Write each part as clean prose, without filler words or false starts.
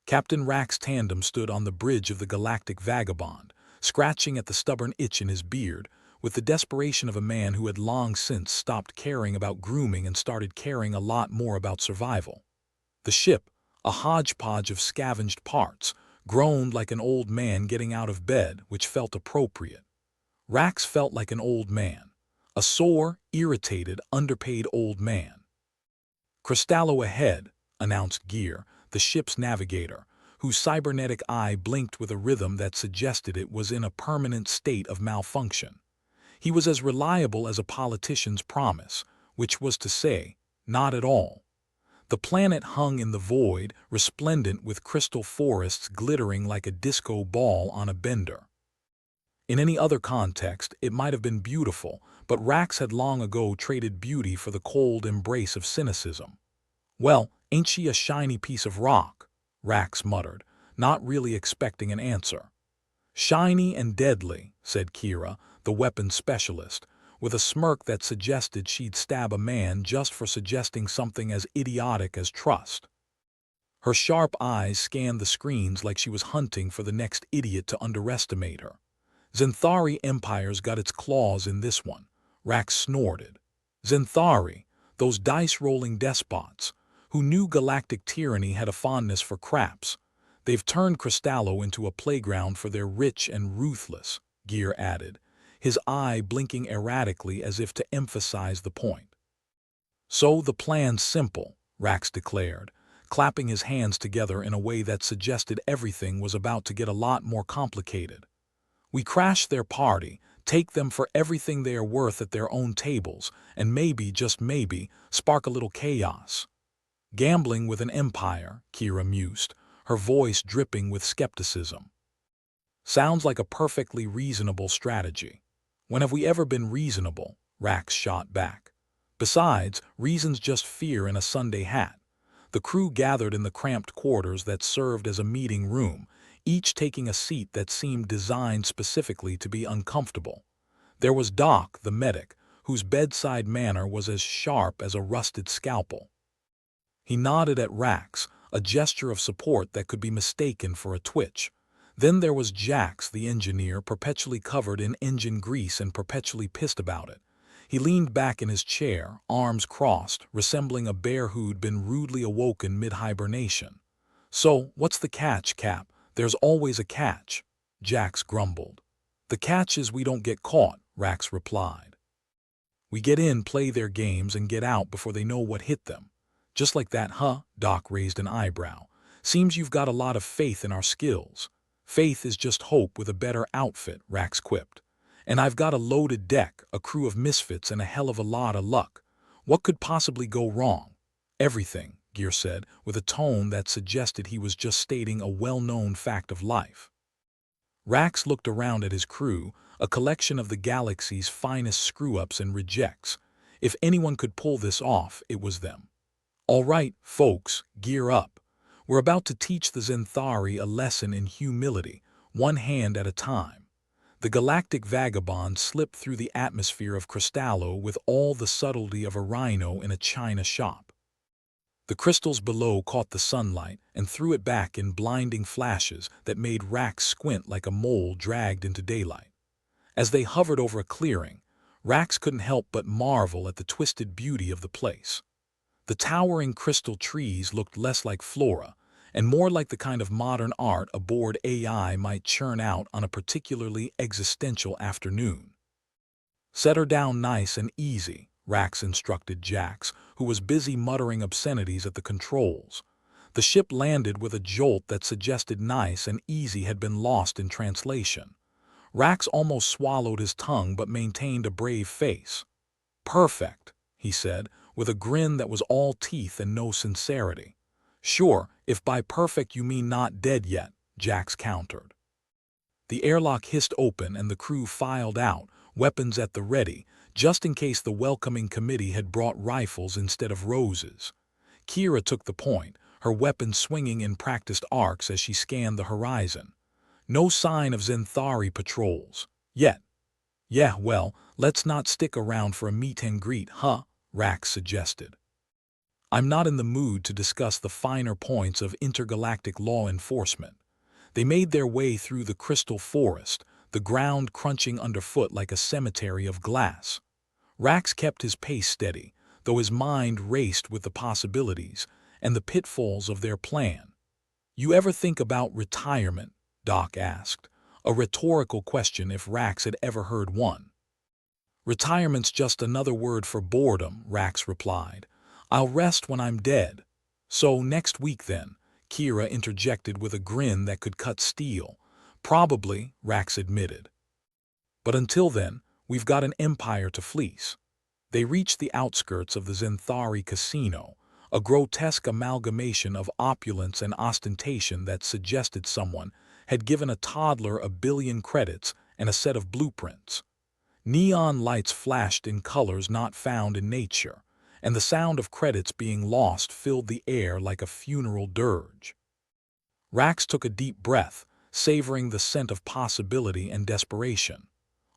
Captain Rack's tandem stood on the bridge of the Galactic Vagabond, scratching at the stubborn itch in his beard, with the desperation of a man who had long since stopped caring about grooming and started caring a lot more about survival. The ship, a hodgepodge of scavenged parts, groaned like an old man getting out of bed, which felt appropriate. Rax felt like an old man, a sore, irritated, underpaid old man. "Cristallo ahead," announced Gear, the ship's navigator, whose cybernetic eye blinked with a rhythm that suggested it was in a permanent state of malfunction. He was as reliable as a politician's promise, which was to say, not at all. The planet hung in the void, resplendent with crystal forests glittering like a disco ball on a bender. In any other context, it might have been beautiful, but Rax had long ago traded beauty for the cold embrace of cynicism. "Well, ain't she a shiny piece of rock?" Rax muttered, not really expecting an answer. "Shiny and deadly," said Kira, the weapons specialist, with a smirk that suggested she'd stab a man just for suggesting something as idiotic as trust. Her sharp eyes scanned the screens like she was hunting for the next idiot to underestimate her. "Zenthari Empire's got its claws in this one," Rax snorted. "Zenthari, those dice-rolling despots, who knew galactic tyranny had a fondness for craps. They've turned Cristallo into a playground for their rich and ruthless," Gear added, his eye blinking erratically as if to emphasize the point. "So the plan's simple," Rax declared, clapping his hands together in a way that suggested everything was about to get a lot more complicated. "We crash their party, take them for everything they are worth at their own tables, and maybe, just maybe, spark a little chaos." "Gambling with an empire," Kira mused, her voice dripping with skepticism. "Sounds like a perfectly reasonable strategy. When have we ever been reasonable?" Rax shot back. "Besides, reason's just fear in a Sunday hat." The crew gathered in the cramped quarters that served as a meeting room, each taking a seat that seemed designed specifically to be uncomfortable. There was Doc, the medic, whose bedside manner was as sharp as a rusted scalpel. He nodded at Rax, a gesture of support that could be mistaken for a twitch. Then there was Jax, the engineer, perpetually covered in engine grease and perpetually pissed about it. He leaned back in his chair, arms crossed, resembling a bear who'd been rudely awoken mid-hibernation. "So, what's the catch, Cap? There's always a catch," Jax grumbled. "The catch is we don't get caught," Rax replied. "We get in, play their games, and get out before they know what hit them." "Just like that, huh?" Doc raised an eyebrow. "Seems you've got a lot of faith in our skills." "Faith is just hope with a better outfit," Rax quipped. "And I've got a loaded deck, a crew of misfits, and a hell of a lot of luck. What could possibly go wrong?" "Everything," Gear said, with a tone that suggested he was just stating a well-known fact of life. Rax looked around at his crew, a collection of the galaxy's finest screw-ups and rejects. If anyone could pull this off, it was them. "All right, folks, gear up. We're about to teach the Zenthari a lesson in humility, one hand at a time." The Galactic Vagabond slipped through the atmosphere of Cristallo with all the subtlety of a rhino in a china shop. The crystals below caught the sunlight and threw it back in blinding flashes that made Rax squint like a mole dragged into daylight. As they hovered over a clearing, Rax couldn't help but marvel at the twisted beauty of the place. The towering crystal trees looked less like flora and more like the kind of modern art a bored AI might churn out on a particularly existential afternoon. "Set her down nice and easy," Rax instructed Jax, who was busy muttering obscenities at the controls. The ship landed with a jolt that suggested nice and easy had been lost in translation. Rax almost swallowed his tongue but maintained a brave face. "Perfect," he said, with a grin that was all teeth and no sincerity. "Sure, if by perfect you mean not dead yet," Jax countered. The airlock hissed open and the crew filed out, weapons at the ready, just in case the welcoming committee had brought rifles instead of roses. Kira took the point, her weapon swinging in practiced arcs as she scanned the horizon. No sign of Zenthari patrols. Yet. "Yeah, well, let's not stick around for a meet and greet, huh?" Rax suggested. I'm not in the mood to discuss the finer points of intergalactic law enforcement. They made their way through the crystal forest, the ground crunching underfoot like a cemetery of glass. Rax kept his pace steady, though his mind raced with the possibilities and the pitfalls of their plan. "You ever think about retirement?" Doc asked, a rhetorical question if Rax had ever heard one. "Retirement's just another word for boredom," Rax replied. "I'll rest when I'm dead." "So next week then," Kira interjected with a grin that could cut steel. "Probably," Rax admitted. "But until then, we've got an empire to fleece." They reached the outskirts of the Zenthari casino, a grotesque amalgamation of opulence and ostentation that suggested someone had given a toddler a billion credits and a set of blueprints. Neon lights flashed in colors not found in nature, and the sound of credits being lost filled the air like a funeral dirge. Rax took a deep breath, savoring the scent of possibility and desperation.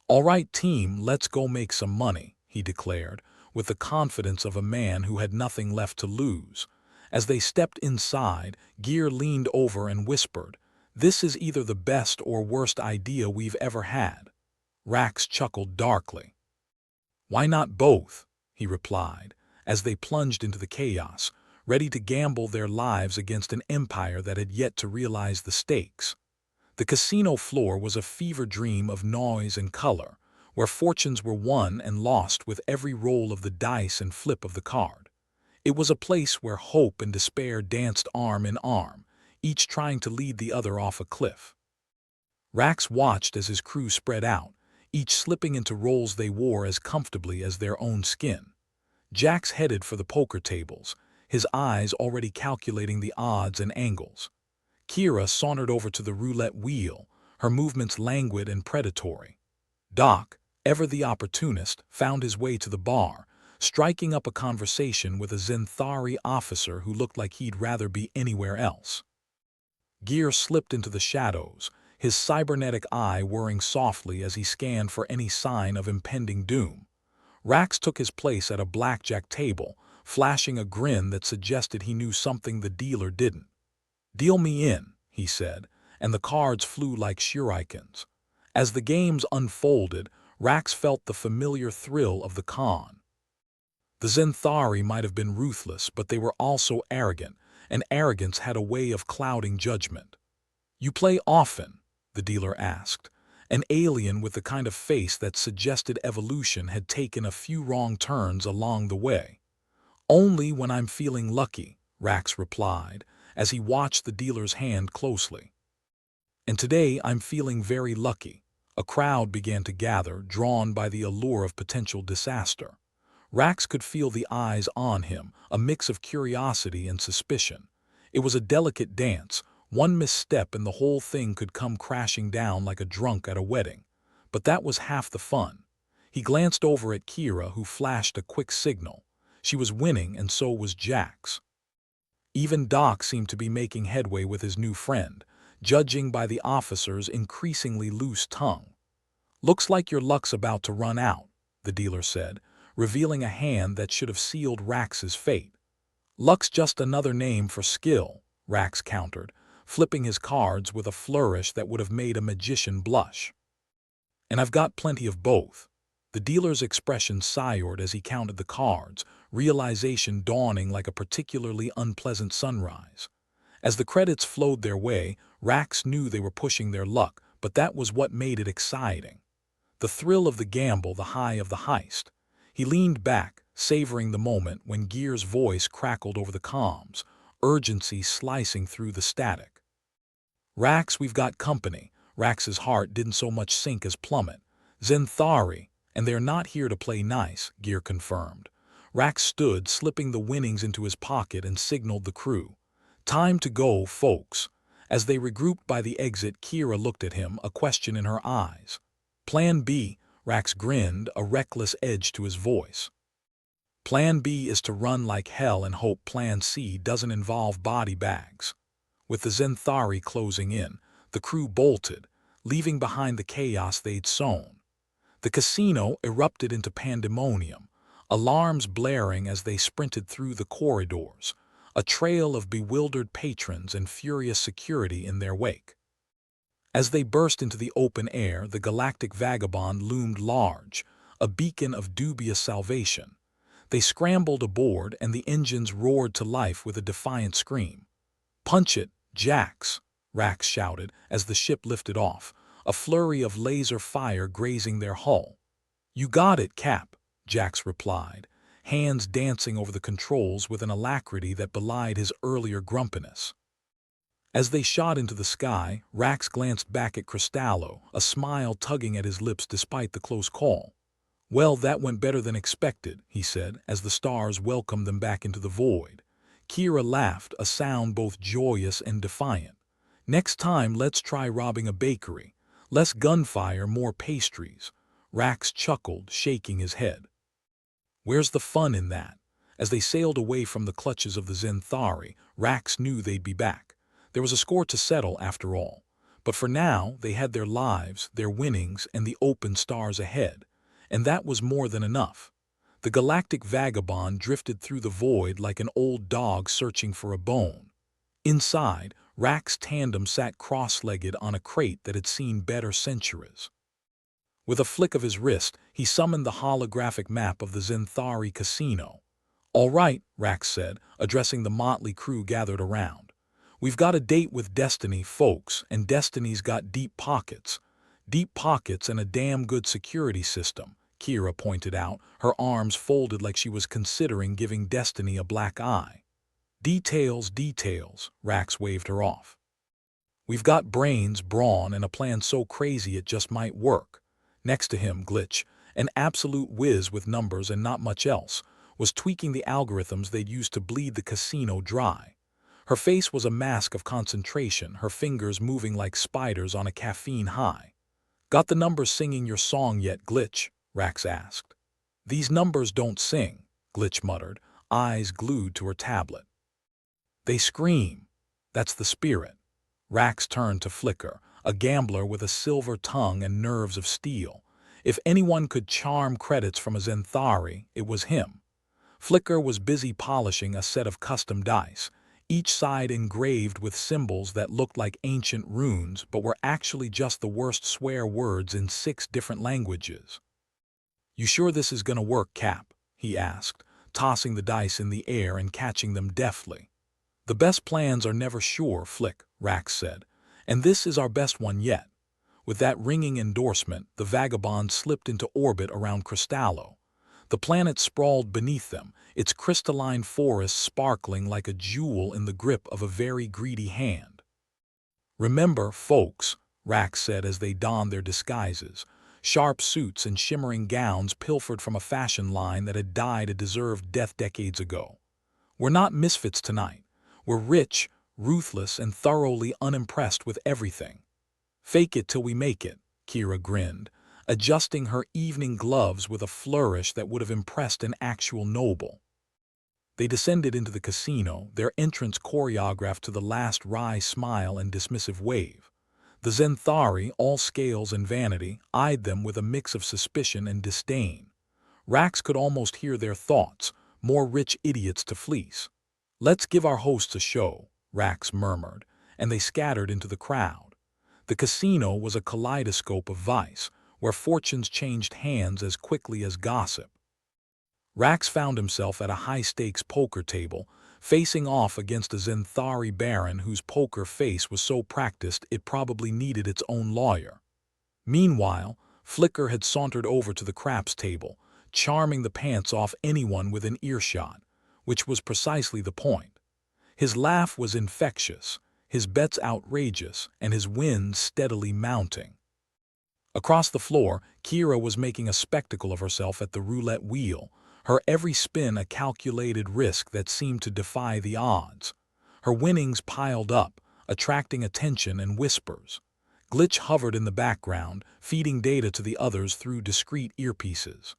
"All right, team, let's go make some money," he declared, with the confidence of a man who had nothing left to lose. As they stepped inside, Gear leaned over and whispered, "This is either the best or worst idea we've ever had." Rax chuckled darkly. "Why not both?" he replied, as they plunged into the chaos, ready to gamble their lives against an empire that had yet to realize the stakes. The casino floor was a fever dream of noise and color, where fortunes were won and lost with every roll of the dice and flip of the card. It was a place where hope and despair danced arm in arm, each trying to lead the other off a cliff. Rax watched as his crew spread out, each slipping into roles they wore as comfortably as their own skin. Jax headed for the poker tables, his eyes already calculating the odds and angles. Kira sauntered over to the roulette wheel, her movements languid and predatory. Doc, ever the opportunist, found his way to the bar, striking up a conversation with a Zenthari officer who looked like he'd rather be anywhere else. Gear slipped into the shadows, his cybernetic eye whirring softly as he scanned for any sign of impending doom. Rax took his place at a blackjack table, flashing a grin that suggested he knew something the dealer didn't. "Deal me in," he said, and the cards flew like shurikens. As the games unfolded, Rax felt the familiar thrill of the con. The Zenthari might have been ruthless, but they were also arrogant, and arrogance had a way of clouding judgment. "You play often?" the dealer asked. An alien with the kind of face that suggested evolution had taken a few wrong turns along the way. "Only when I'm feeling lucky," Rax replied, as he watched the dealer's hand closely. "And today I'm feeling very lucky." A crowd began to gather, drawn by the allure of potential disaster. Rax could feel the eyes on him, a mix of curiosity and suspicion. It was a delicate dance. One misstep and the whole thing could come crashing down like a drunk at a wedding. But that was half the fun. He glanced over at Kira, who flashed a quick signal. She was winning, and so was Jax. Even Doc seemed to be making headway with his new friend, judging by the officer's increasingly loose tongue. "Looks like your luck's about to run out," the dealer said, revealing a hand that should have sealed Rax's fate. "Luck's just another name for skill," Rax countered, flipping his cards with a flourish that would have made a magician blush. "And I've got plenty of both." The dealer's expression soured as he counted the cards, realization dawning like a particularly unpleasant sunrise. As the credits flowed their way, Rax knew they were pushing their luck, but that was what made it exciting. The thrill of the gamble, the high of the heist. He leaned back, savoring the moment when Gear's voice crackled over the comms, urgency slicing through the static. "Rax, we've got company." Rax's heart didn't so much sink as plummet. "Zenthari, and they're not here to play nice," Gear confirmed. Rax stood, slipping the winnings into his pocket, and signaled the crew. "Time to go, folks." As they regrouped by the exit, Kira looked at him, a question in her eyes. "Plan B," Rax grinned, a reckless edge to his voice. "Plan B is to run like hell and hope Plan C doesn't involve body bags." With the Zenthari closing in, the crew bolted, leaving behind the chaos they'd sown. The casino erupted into pandemonium, alarms blaring as they sprinted through the corridors, a trail of bewildered patrons and furious security in their wake. As they burst into the open air, the galactic vagabond loomed large, a beacon of dubious salvation. They scrambled aboard, and the engines roared to life with a defiant scream. "Punch it, Jax!" Rax shouted as the ship lifted off, a flurry of laser fire grazing their hull. "You got it, Cap," Jax replied, hands dancing over the controls with an alacrity that belied his earlier grumpiness. As they shot into the sky, Rax glanced back at Cristallo, a smile tugging at his lips despite the close call. "Well, that went better than expected," he said, as the stars welcomed them back into the void. Kira laughed, a sound both joyous and defiant. "Next time, let's try robbing a bakery. Less gunfire, more pastries." Rax chuckled, shaking his head. "Where's the fun in that?" As they sailed away from the clutches of the Zenthari, Rax knew they'd be back. There was a score to settle, after all. But for now, they had their lives, their winnings, and the open stars ahead. And that was more than enough. The galactic vagabond drifted through the void like an old dog searching for a bone. Inside, Rax's tandem sat cross-legged on a crate that had seen better centuries. With a flick of his wrist, he summoned the holographic map of the Zenthari casino. "All right," Rax said, addressing the motley crew gathered around. "We've got a date with Destiny, folks, and Destiny's got deep pockets. Deep pockets and a damn good security system," Kira pointed out, her arms folded like she was considering giving Destiny a black eye. "Details, details," Rax waved her off. "We've got brains, brawn, and a plan so crazy it just might work." Next to him, Glitch, an absolute whiz with numbers and not much else, was tweaking the algorithms they'd used to bleed the casino dry. Her face was a mask of concentration, her fingers moving like spiders on a caffeine high. "Got the numbers singing your song yet, Glitch?" Rax asked. "These numbers don't sing," Glitch muttered, eyes glued to her tablet. "They scream. That's the spirit." Rax turned to Flicker, a gambler with a silver tongue and nerves of steel. If anyone could charm credits from a Zenthari, it was him. Flicker was busy polishing a set of custom dice, each side engraved with symbols that looked like ancient runes but were actually just the worst swear words in 6 different languages. "You sure this is gonna work, Cap?" he asked, tossing the dice in the air and catching them deftly. "The best plans are never sure, Flick," Rax said, "and this is our best one yet." With that ringing endorsement, the vagabond slipped into orbit around Cristallo. The planet sprawled beneath them, its crystalline forest sparkling like a jewel in the grip of a very greedy hand. "Remember, folks," Rax said as they donned their disguises, sharp suits and shimmering gowns pilfered from a fashion line that had died a deserved death decades ago. "We're not misfits tonight. We're rich, ruthless, and thoroughly unimpressed with everything." "Fake it till we make it," Kira grinned, adjusting her evening gloves with a flourish that would have impressed an actual noble. They descended into the casino, their entrance choreographed to the last wry smile and dismissive wave. The Zenthari, all scales and vanity, eyed them with a mix of suspicion and disdain. Rax could almost hear their thoughts, more rich idiots to fleece. "Let's give our hosts a show," Rax murmured, and they scattered into the crowd. The casino was a kaleidoscope of vice, where fortunes changed hands as quickly as gossip. Rax found himself at a high-stakes poker table, facing off against a Zenthari baron whose poker face was so practiced it probably needed its own lawyer. Meanwhile, Flicker had sauntered over to the craps table, charming the pants off anyone within earshot, which was precisely the point. His laugh was infectious, his bets outrageous, and his wins steadily mounting. Across the floor, Kira was making a spectacle of herself at the roulette wheel, her every spin a calculated risk that seemed to defy the odds. Her winnings piled up, attracting attention and whispers. Glitch hovered in the background, feeding data to the others through discreet earpieces.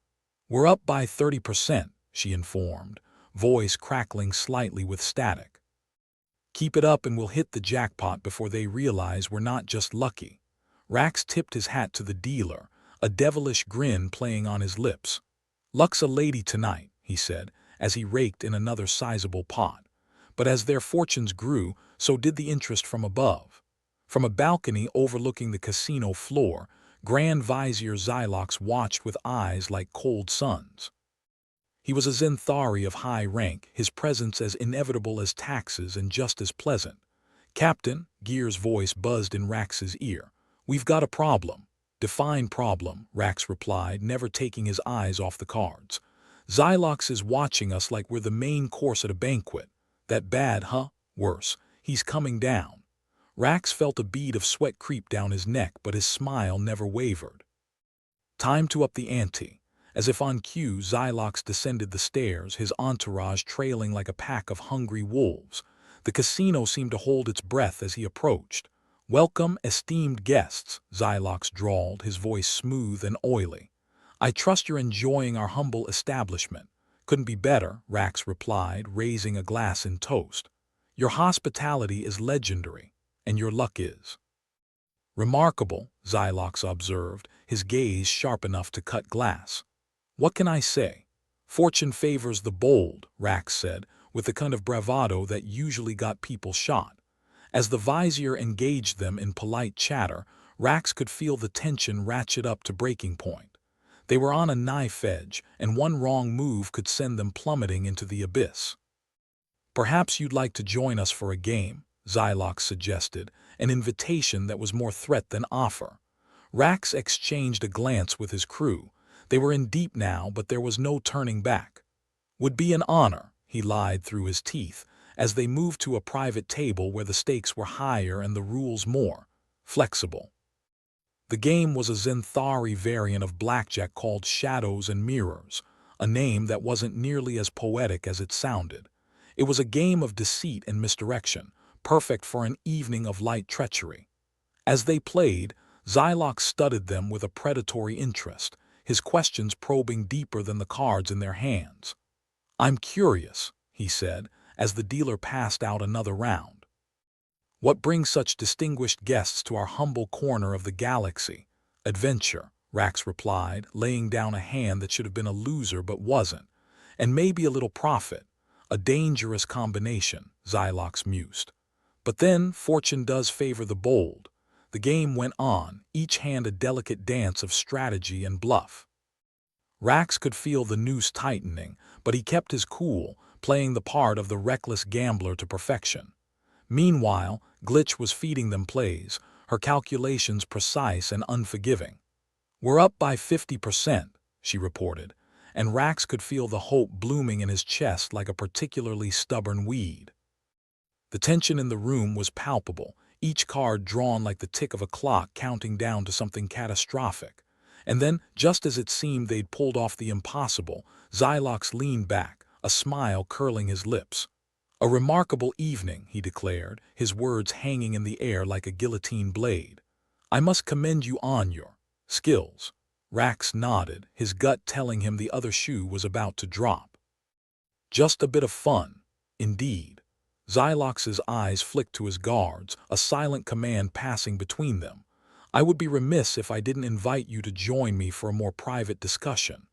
"We're up by 30%, she informed, voice crackling slightly with static. "Keep it up and we'll hit the jackpot before they realize we're not just lucky." Rax tipped his hat to the dealer, a devilish grin playing on his lips. "Luck's a lady tonight," he said, as he raked in another sizable pot. But as their fortunes grew, so did the interest from above. From a balcony overlooking the casino floor, Grand Vizier Xylox watched with eyes like cold suns. He was a Zenthari of high rank, his presence as inevitable as taxes and just as pleasant. "Captain," Gear's voice buzzed in Rax's ear. "We've got a problem." "Define problem," Rax replied, never taking his eyes off the cards. "Xylox is watching us like we're the main course at a banquet. That bad, huh? Worse, he's coming down." Rax felt a bead of sweat creep down his neck, but his smile never wavered. Time to up the ante. As if on cue, Xylox descended the stairs, his entourage trailing like a pack of hungry wolves. The casino seemed to hold its breath as he approached. "Welcome, esteemed guests," Xylox drawled, his voice smooth and oily. "I trust you're enjoying our humble establishment." "Couldn't be better," Rax replied, raising a glass in toast. "Your hospitality is legendary, and your luck is." "Remarkable," Xylox observed, his gaze sharp enough to cut glass. "What can I say?" "Fortune favors the bold," Rax said, with the kind of bravado that usually got people shot. As the Vizier engaged them in polite chatter, Rax could feel the tension ratchet up to breaking point. They were on a knife edge, and one wrong move could send them plummeting into the abyss. "Perhaps you'd like to join us for a game," Xylox suggested, an invitation that was more threat than offer. Rax exchanged a glance with his crew. They were in deep now, but there was no turning back. "Would be an honor," he lied through his teeth, as they moved to a private table where the stakes were higher and the rules more flexible. The game was a Zenthari variant of blackjack called Shadows and Mirrors, a name that wasn't nearly as poetic as it sounded. It was a game of deceit and misdirection, perfect for an evening of light treachery. As they played, Xylox studied them with a predatory interest, his questions probing deeper than the cards in their hands. "I'm curious," he said, as the dealer passed out another round. "What brings such distinguished guests to our humble corner of the galaxy?" "Adventure," Rax replied, laying down a hand that should have been a loser but wasn't. "And maybe a little profit. A dangerous combination," Xylox mused. "But then, fortune does favor the bold." The game went on, each hand a delicate dance of strategy and bluff. Rax could feel the noose tightening, but he kept his cool, playing the part of the reckless gambler to perfection. Meanwhile, Glitch was feeding them plays, her calculations precise and unforgiving. "We're up by 50%, she reported, and Rax could feel the hope blooming in his chest like a particularly stubborn weed. The tension in the room was palpable, each card drawn like the tick of a clock counting down to something catastrophic. And then, just as it seemed they'd pulled off the impossible, Xylox leaned back, a smile curling his lips. "A remarkable evening," he declared, his words hanging in the air like a guillotine blade. "I must commend you on your skills." Rax nodded, his gut telling him the other shoe was about to drop. "Just a bit of fun, indeed." Xylox's eyes flicked to his guards, a silent command passing between them. "I would be remiss if I didn't invite you to join me for a more private discussion."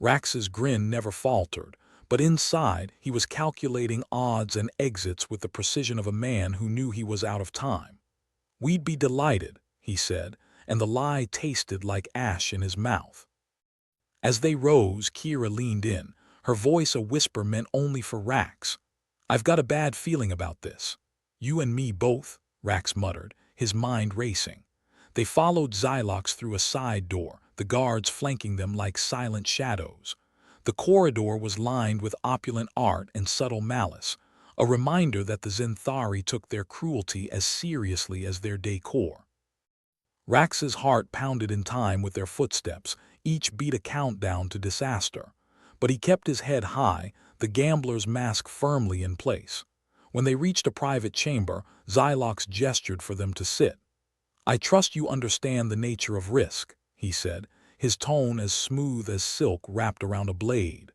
Rax's grin never faltered, but inside he was calculating odds and exits with the precision of a man who knew he was out of time. "We'd be delighted," he said, and the lie tasted like ash in his mouth. As they rose, Kira leaned in, her voice a whisper meant only for Rax. "I've got a bad feeling about this." "You and me both," Rax muttered, his mind racing. They followed Xylox through a side door, the guards flanking them like silent shadows. The corridor was lined with opulent art and subtle malice, a reminder that the Zenthari took their cruelty as seriously as their decor. Rax's heart pounded in time with their footsteps, each beat a countdown to disaster. But he kept his head high, the gambler's mask firmly in place. When they reached a private chamber, Xylox gestured for them to sit. "I trust you understand the nature of risk," he said, his tone as smooth as silk wrapped around a blade.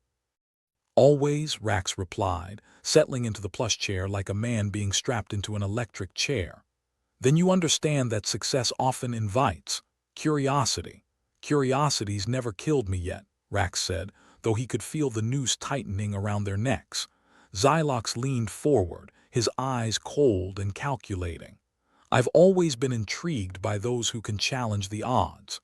"Always," Rax replied, settling into the plush chair like a man being strapped into an electric chair. "Then you understand that success often invites curiosity." "Curiosity's never killed me yet," Rax said, though he could feel the noose tightening around their necks. Xylox leaned forward, his eyes cold and calculating. I've always been intrigued by those who can challenge the odds.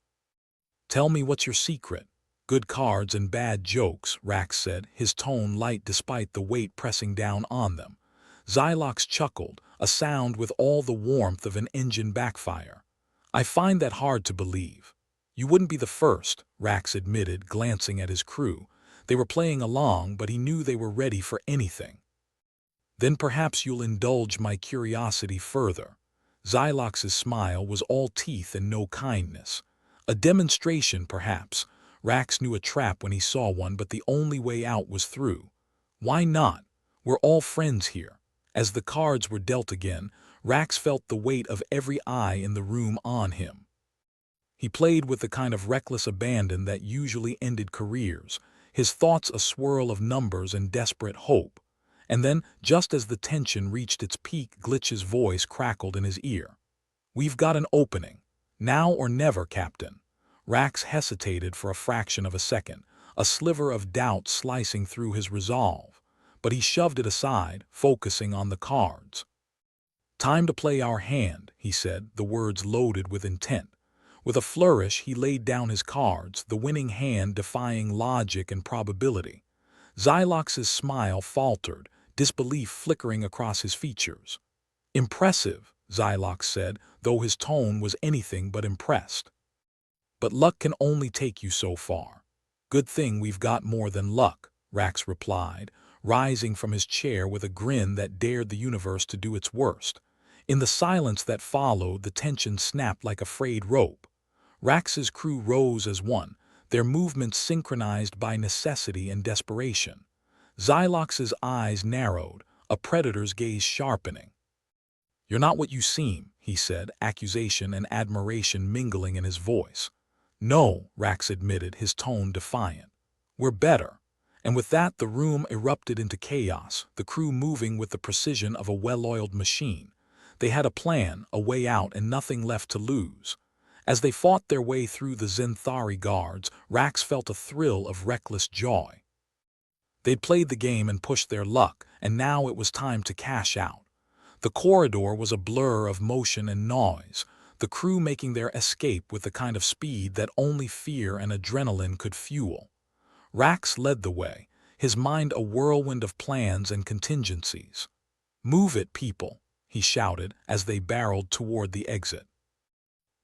Tell me what's your secret. Good cards and bad jokes, Rax said, his tone light despite the weight pressing down on them. Xylox chuckled, a sound with all the warmth of an engine backfire. I find that hard to believe. You wouldn't be the first, Rax admitted, glancing at his crew. They were playing along, but he knew they were ready for anything. Then perhaps you'll indulge my curiosity further. Xylox's smile was all teeth and no kindness. A demonstration, perhaps. Rax knew a trap when he saw one, but the only way out was through. Why not? We're all friends here. As the cards were dealt again, Rax felt the weight of every eye in the room on him. He played with the kind of reckless abandon that usually ended careers, his thoughts a swirl of numbers and desperate hope. And then, just as the tension reached its peak, Glitch's voice crackled in his ear. We've got an opening. Now or never, Captain. Rax hesitated for a fraction of a second, a sliver of doubt slicing through his resolve. But he shoved it aside, focusing on the cards. Time to play our hand, he said, the words loaded with intent. With a flourish, he laid down his cards, the winning hand defying logic and probability. Xylox's smile faltered, disbelief flickering across his features. Impressive, Xylox said, though his tone was anything but impressed. But luck can only take you so far. Good thing we've got more than luck, Rax replied, rising from his chair with a grin that dared the universe to do its worst. In the silence that followed, the tension snapped like a frayed rope. Rax's crew rose as one, their movements synchronized by necessity and desperation. Xylox's eyes narrowed, a predator's gaze sharpening. You're not what you seem, he said, accusation and admiration mingling in his voice. No, Rax admitted, his tone defiant. We're better. And with that, the room erupted into chaos, the crew moving with the precision of a well-oiled machine. They had a plan, a way out, and nothing left to lose. As they fought their way through the Zenthari guards, Rax felt a thrill of reckless joy. They'd played the game and pushed their luck, and now it was time to cash out. The corridor was a blur of motion and noise, the crew making their escape with the kind of speed that only fear and adrenaline could fuel. Rax led the way, his mind a whirlwind of plans and contingencies. Move it, people, he shouted as they barreled toward the exit.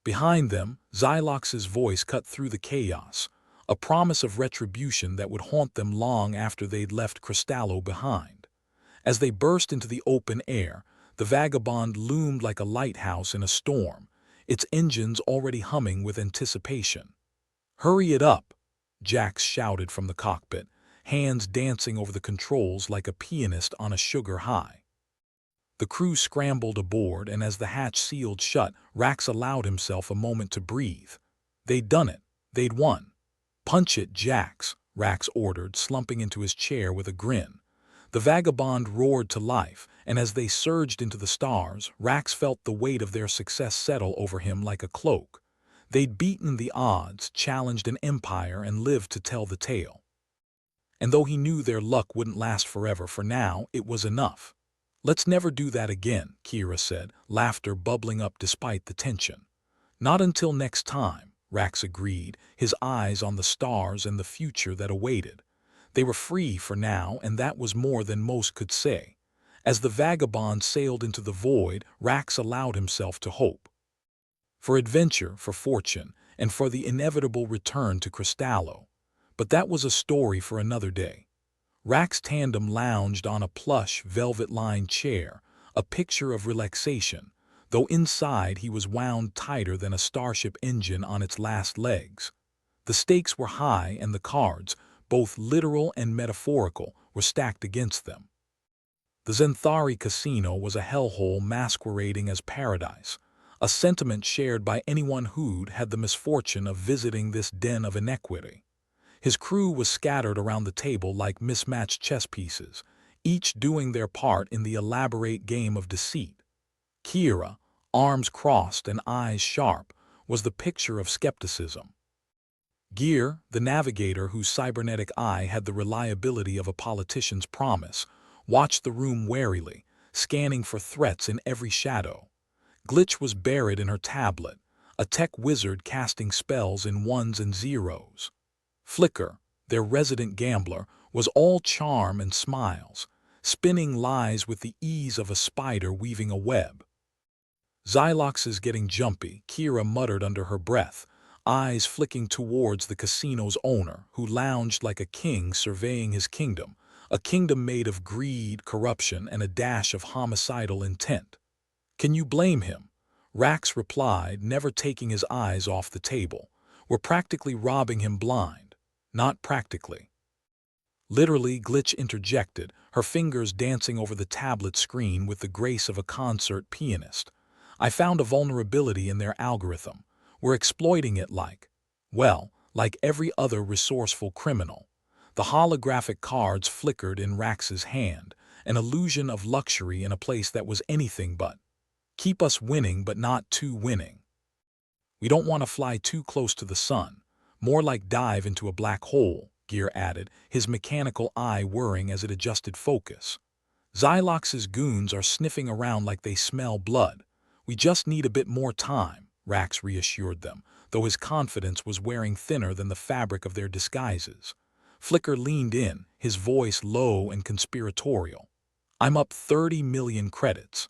Behind them, Xylox's voice cut through the chaos, a promise of retribution that would haunt them long after they'd left Cristallo behind. As they burst into the open air, the Vagabond loomed like a lighthouse in a storm, its engines already humming with anticipation. Hurry it up, Jax shouted from the cockpit, hands dancing over the controls like a pianist on a sugar high. The crew scrambled aboard, and as the hatch sealed shut, Rax allowed himself a moment to breathe. They'd done it. They'd won. Punch it, Jax, Rax ordered, slumping into his chair with a grin. The Vagabond roared to life, and as they surged into the stars, Rax felt the weight of their success settle over him like a cloak. They'd beaten the odds, challenged an empire, and lived to tell the tale. And though he knew their luck wouldn't last forever, for now, it was enough. Let's never do that again, Kira said, laughter bubbling up despite the tension. Not until next time, Rax agreed, his eyes on the stars and the future that awaited. They were free for now, and that was more than most could say. As the Vagabond sailed into the void, Rax allowed himself to hope. For adventure, for fortune, and for the inevitable return to Cristallo. But that was a story for another day. Rax Tandem lounged on a plush, velvet-lined chair, a picture of relaxation, though inside he was wound tighter than a starship engine on its last legs. The stakes were high, and the cards, both literal and metaphorical, were stacked against them. The Zenthari casino was a hellhole masquerading as paradise, a sentiment shared by anyone who'd had the misfortune of visiting this den of inequity. His crew was scattered around the table like mismatched chess pieces, each doing their part in the elaborate game of deceit. Kira, arms crossed and eyes sharp, was the picture of skepticism. Gear, the navigator whose cybernetic eye had the reliability of a politician's promise, watched the room warily, scanning for threats in every shadow. Glitch was buried in her tablet, a tech wizard casting spells in ones and zeros. Flicker, their resident gambler, was all charm and smiles, spinning lies with the ease of a spider weaving a web. Xylox is getting jumpy, Kira muttered under her breath, eyes flicking towards the casino's owner, who lounged like a king surveying his kingdom, a kingdom made of greed, corruption, and a dash of homicidal intent. Can you blame him? Rax replied, never taking his eyes off the table. We're practically robbing him blind. Not practically. Literally, Glitch interjected, her fingers dancing over the tablet screen with the grace of a concert pianist. I found a vulnerability in their algorithm. We're exploiting it like every other resourceful criminal. The holographic cards flickered in Rax's hand, an illusion of luxury in a place that was anything but. Keep us winning but not too winning. We don't want to fly too close to the sun, more like dive into a black hole, Gear added, his mechanical eye whirring as it adjusted focus. Xylox's goons are sniffing around like they smell blood. We just need a bit more time, Rax reassured them, though his confidence was wearing thinner than the fabric of their disguises. Flicker leaned in, his voice low and conspiratorial. I'm up 30 million credits.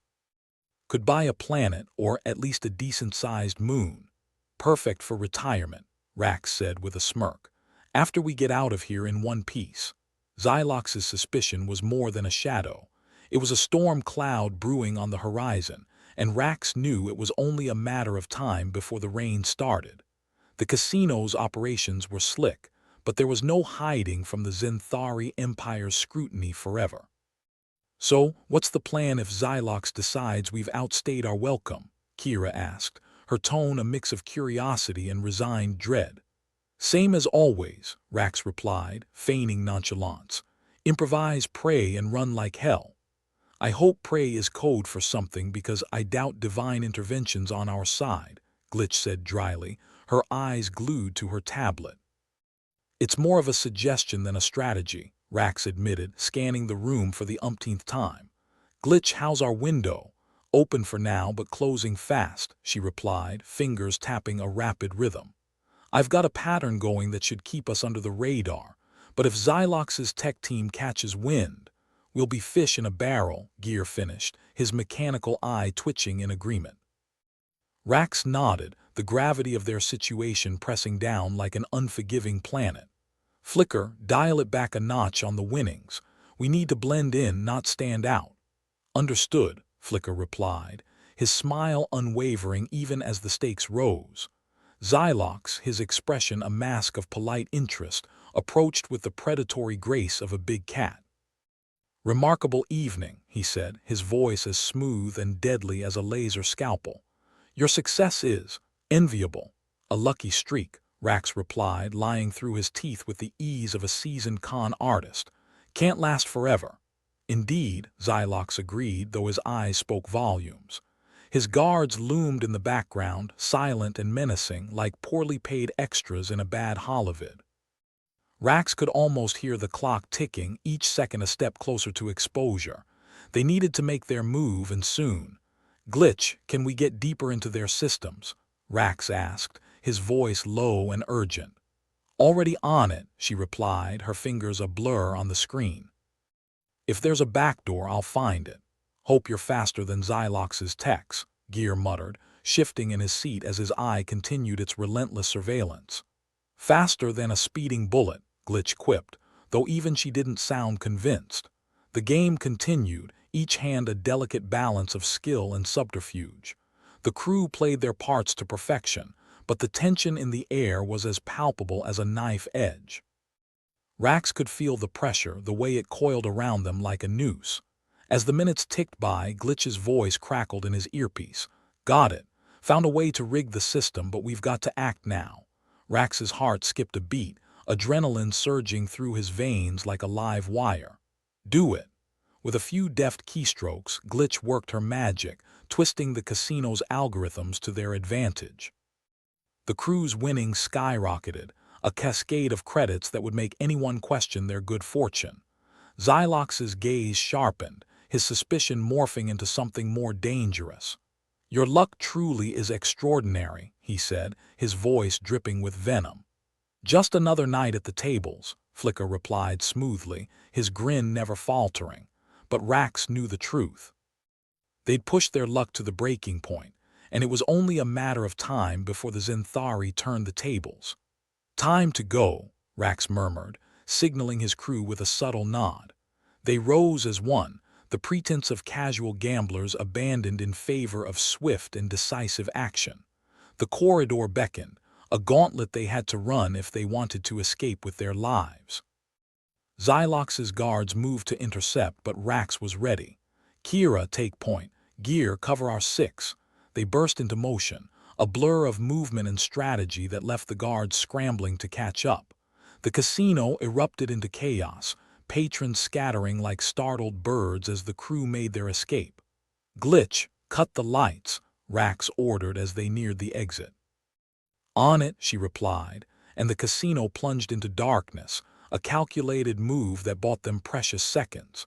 Could buy a planet or at least a decent-sized moon. Perfect for retirement, Rax said with a smirk. After we get out of here in one piece. Xylox's suspicion was more than a shadow. It was a storm cloud brewing on the horizon, and Rax knew it was only a matter of time before the rain started. The casino's operations were slick, but there was no hiding from the Zenthari Empire's scrutiny forever. So, what's the plan if Xylox decides we've outstayed our welcome? Kira asked, her tone a mix of curiosity and resigned dread. Same as always, Rax replied, feigning nonchalance. Improvise, pray, and run like hell. I hope pray is code for something because I doubt divine intervention's on our side, Glitch said dryly, her eyes glued to her tablet. It's more of a suggestion than a strategy, Rax admitted, scanning the room for the umpteenth time. Glitch, how's our window? Open for now but closing fast, she replied, fingers tapping a rapid rhythm. I've got a pattern going that should keep us under the radar, but if Xylox's tech team catches wind, we'll be fish in a barrel, Gear finished, his mechanical eye twitching in agreement. Rax nodded, the gravity of their situation pressing down like an unforgiving planet. Flicker, dial it back a notch on the winnings. We need to blend in, not stand out. Understood, Flicker replied, his smile unwavering even as the stakes rose. Xylox, his expression a mask of polite interest, approached with the predatory grace of a big cat. Remarkable evening, he said, his voice as smooth and deadly as a laser scalpel. Your success is enviable. A lucky streak, Rax replied, lying through his teeth with the ease of a seasoned con artist. Can't last forever. Indeed, Xylox agreed, though his eyes spoke volumes. His guards loomed in the background, silent and menacing, like poorly paid extras in a bad holovid. Rax could almost hear the clock ticking, each second a step closer to exposure. They needed to make their move, and soon. Glitch, can we get deeper into their systems? Rax asked, his voice low and urgent. Already on it, she replied, her fingers a blur on the screen. If there's a backdoor, I'll find it. Hope you're faster than Xylox's techs, Gear muttered, shifting in his seat as his eye continued its relentless surveillance. Faster than a speeding bullet, Glitch quipped, though even she didn't sound convinced. The game continued, each hand a delicate balance of skill and subterfuge. The crew played their parts to perfection, but the tension in the air was as palpable as a knife edge. Rax could feel the pressure, the way it coiled around them like a noose. As the minutes ticked by, Glitch's voice crackled in his earpiece. Got it. Found a way to rig the system, but we've got to act now. Rax's heart skipped a beat, adrenaline surging through his veins like a live wire. Do it. With a few deft keystrokes, Glitch worked her magic, twisting the casino's algorithms to their advantage. The crew's winnings skyrocketed, a cascade of credits that would make anyone question their good fortune. Xylox's gaze sharpened, his suspicion morphing into something more dangerous. "Your luck truly is extraordinary," he said, his voice dripping with venom. "Just another night at the tables," Flicker replied smoothly, his grin never faltering. But Rax knew the truth. They'd pushed their luck to the breaking point, and it was only a matter of time before the Zinthari turned the tables. "Time to go," Rax murmured, signaling his crew with a subtle nod. They rose as one, the pretense of casual gamblers abandoned in favor of swift and decisive action. The corridor beckoned, a gauntlet they had to run if they wanted to escape with their lives. Xylox's guards moved to intercept, but Rax was ready. "Kira, take point. Gear, cover our six." They burst into motion, a blur of movement and strategy that left the guards scrambling to catch up. The casino erupted into chaos, patrons scattering like startled birds as the crew made their escape. "Glitch, cut the lights," Rax ordered as they neared the exit. "On it," she replied, and the casino plunged into darkness, a calculated move that bought them precious seconds.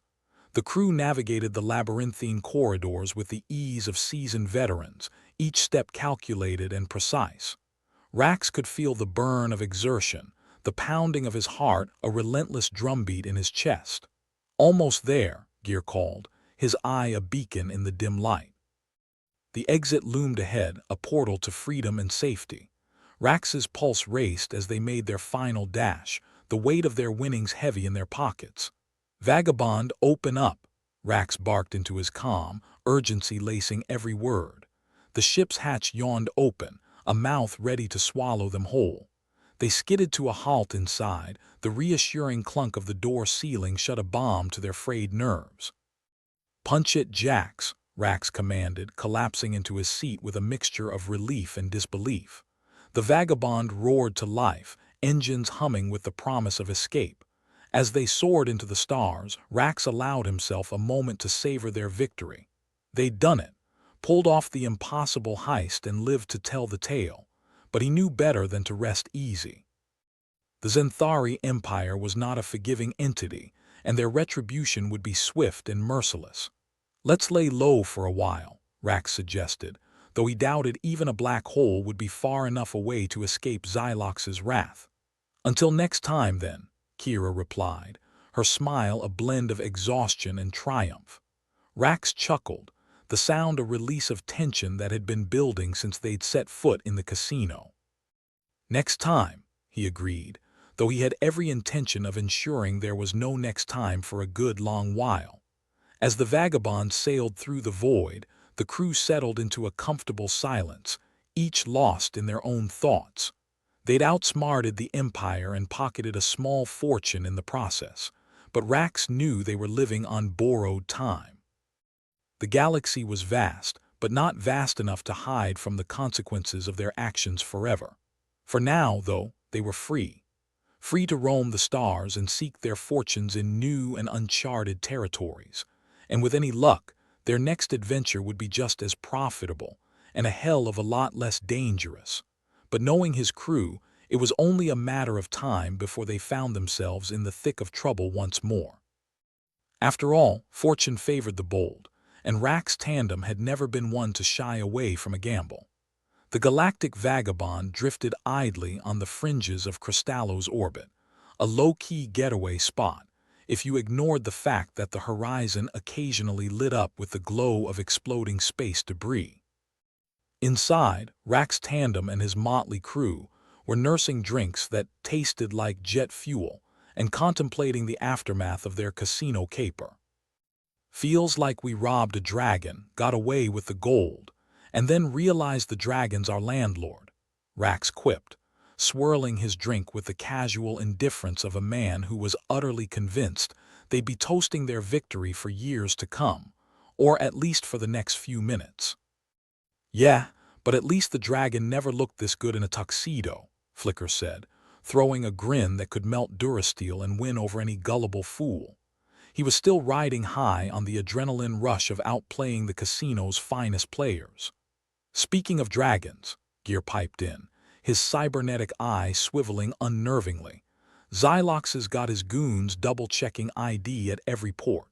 The crew navigated the labyrinthine corridors with the ease of seasoned veterans, each step calculated and precise. Rax could feel the burn of exertion, the pounding of his heart, a relentless drumbeat in his chest. "Almost there," Gear called, his eye a beacon in the dim light. The exit loomed ahead, a portal to freedom and safety. Rax's pulse raced as they made their final dash, the weight of their winnings heavy in their pockets. "Vagabond, open up!" Rax barked into his calm, urgency lacing every word. The ship's hatch yawned open, a mouth ready to swallow them whole. They skidded to a halt inside, the reassuring clunk of the door ceiling shut a bomb to their frayed nerves. "Punch it, Jax," Rax commanded, collapsing into his seat with a mixture of relief and disbelief. The Vagabond roared to life, engines humming with the promise of escape. As they soared into the stars, Rax allowed himself a moment to savor their victory. They'd done it, pulled off the impossible heist and lived to tell the tale, but he knew better than to rest easy. The Zinthari Empire was not a forgiving entity, and their retribution would be swift and merciless. "Let's lay low for a while," Rax suggested, though he doubted even a black hole would be far enough away to escape Xylox's wrath. "Until next time, then," Kira replied, her smile a blend of exhaustion and triumph. Rax chuckled, the sound a release of tension that had been building since they'd set foot in the casino. "Next time," he agreed, though he had every intention of ensuring there was no next time for a good long while. As the Vagabond sailed through the void, the crew settled into a comfortable silence, each lost in their own thoughts. They'd outsmarted the Empire and pocketed a small fortune in the process, but Rax knew they were living on borrowed time. The galaxy was vast, but not vast enough to hide from the consequences of their actions forever. For now, though, they were free. Free to roam the stars and seek their fortunes in new and uncharted territories. And with any luck, their next adventure would be just as profitable, and a hell of a lot less dangerous. But knowing his crew, it was only a matter of time before they found themselves in the thick of trouble once more. After all, fortune favored the bold, and Rax Tandem had never been one to shy away from a gamble. The Galactic Vagabond drifted idly on the fringes of Cristallo's orbit, a low-key getaway spot, if you ignored the fact that the horizon occasionally lit up with the glow of exploding space debris. Inside, Rax Tandem and his motley crew were nursing drinks that tasted like jet fuel and contemplating the aftermath of their casino caper. "Feels like we robbed a dragon, got away with the gold, and then realized the dragon's our landlord," Rax quipped, swirling his drink with the casual indifference of a man who was utterly convinced they'd be toasting their victory for years to come, or at least for the next few minutes. "Yeah, but at least the dragon never looked this good in a tuxedo," Flicker said, throwing a grin that could melt Durasteel and win over any gullible fool. He was still riding high on the adrenaline rush of outplaying the casino's finest players. "Speaking of dragons," Gear piped in, his cybernetic eye swiveling unnervingly. Xylox's got his goons double-checking ID at every port.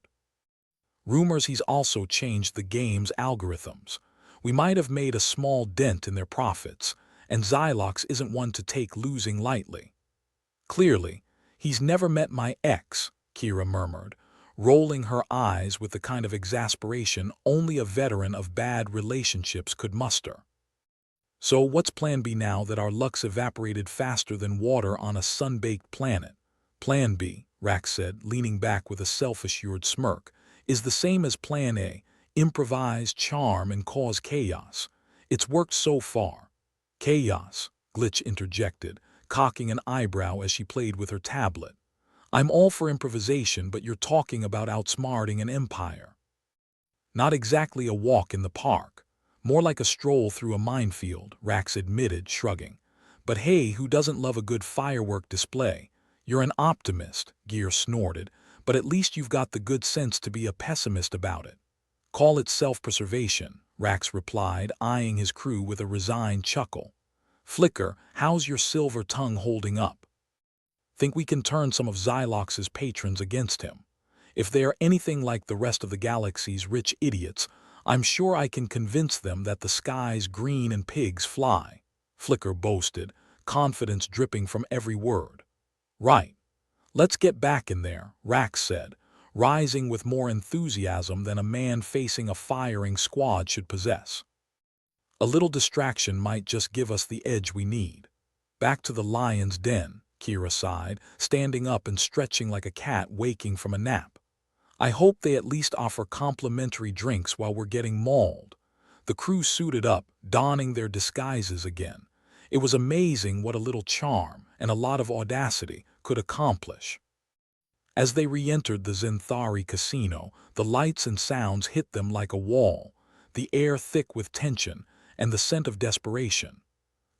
Rumors he's also changed the game's algorithms. We might have made a small dent in their profits, and Xylox isn't one to take losing lightly. Clearly, he's never met my ex, Kira murmured, rolling her eyes with the kind of exasperation only a veteran of bad relationships could muster. So what's plan B now that our luck's evaporated faster than water on a sun-baked planet? Plan B, Rax said, leaning back with a self-assured smirk, is the same as Plan A: improvise, charm, and cause chaos. It's worked so far. Chaos, Glitch interjected, cocking an eyebrow as she played with her tablet. I'm all for improvisation, but you're talking about outsmarting an empire. Not exactly a walk in the park. More like a stroll through a minefield, Rax admitted, shrugging. But hey, who doesn't love a good firework display? You're an optimist, Gear snorted, but at least you've got the good sense to be a pessimist about it. Call it self-preservation, Rax replied, eyeing his crew with a resigned chuckle. Flicker, how's your silver tongue holding up? Think we can turn some of Xylox's patrons against him? If they are anything like the rest of the galaxy's rich idiots, I'm sure I can convince them that the sky's green and pigs fly, Flicker boasted, confidence dripping from every word. Right. Let's get back in there, Rax said, rising with more enthusiasm than a man facing a firing squad should possess. A little distraction might just give us the edge we need. Back to the lion's den, Kira sighed, standing up and stretching like a cat waking from a nap. I hope they at least offer complimentary drinks while we're getting mauled. The crew suited up, donning their disguises again. It was amazing what a little charm and a lot of audacity could accomplish. As they re-entered the Zenthari casino, the lights and sounds hit them like a wall, the air thick with tension and the scent of desperation.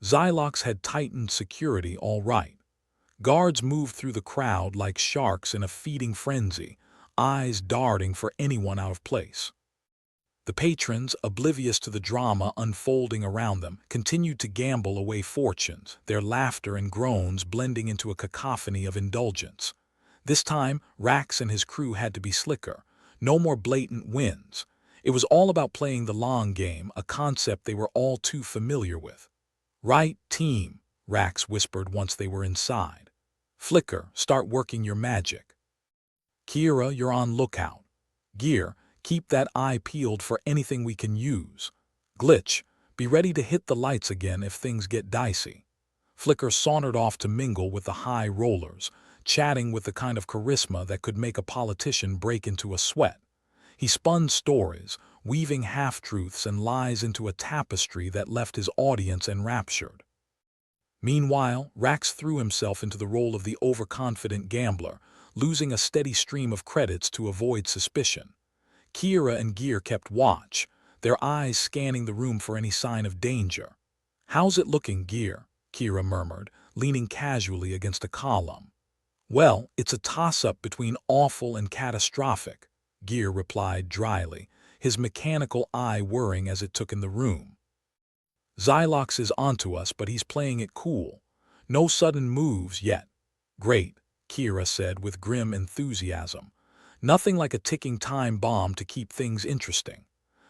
Xylox had tightened security all right. Guards moved through the crowd like sharks in a feeding frenzy, eyes darting for anyone out of place. The patrons, oblivious to the drama unfolding around them, continued to gamble away fortunes, their laughter and groans blending into a cacophony of indulgence. This time, Rax and his crew had to be slicker. No more blatant wins. It was all about playing the long game, a concept they were all too familiar with. Right, team, Rax whispered once they were inside. Flicker, start working your magic. Kira, you're on lookout. Gear, keep that eye peeled for anything we can use. Glitch, be ready to hit the lights again if things get dicey. Flicker sauntered off to mingle with the high rollers, chatting with the kind of charisma that could make a politician break into a sweat. He spun stories, weaving half-truths and lies into a tapestry that left his audience enraptured. Meanwhile, Rax threw himself into the role of the overconfident gambler, losing a steady stream of credits to avoid suspicion. Kira and Gear kept watch, their eyes scanning the room for any sign of danger. How's it looking, Gear? Kira murmured, leaning casually against a column. Well, it's a toss-up between awful and catastrophic, Gear replied dryly, his mechanical eye whirring as it took in the room. Xylox is onto us, but he's playing it cool. No sudden moves yet. Great, Kira said with grim enthusiasm. Nothing like a ticking time bomb to keep things interesting.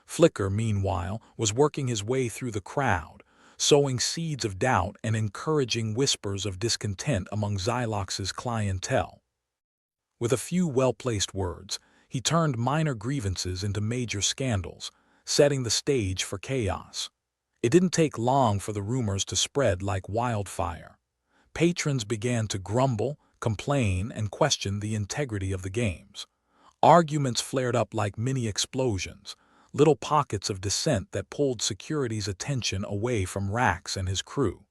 Flicker, meanwhile, was working his way through the crowd, sowing seeds of doubt and encouraging whispers of discontent among Xylox's clientele. With a few well-placed words, he turned minor grievances into major scandals, setting the stage for chaos. It didn't take long for the rumors to spread like wildfire. Patrons began to grumble, complain, and question the integrity of the games. Arguments flared up like mini-explosions, little pockets of dissent that pulled security's attention away from Rax and his crew.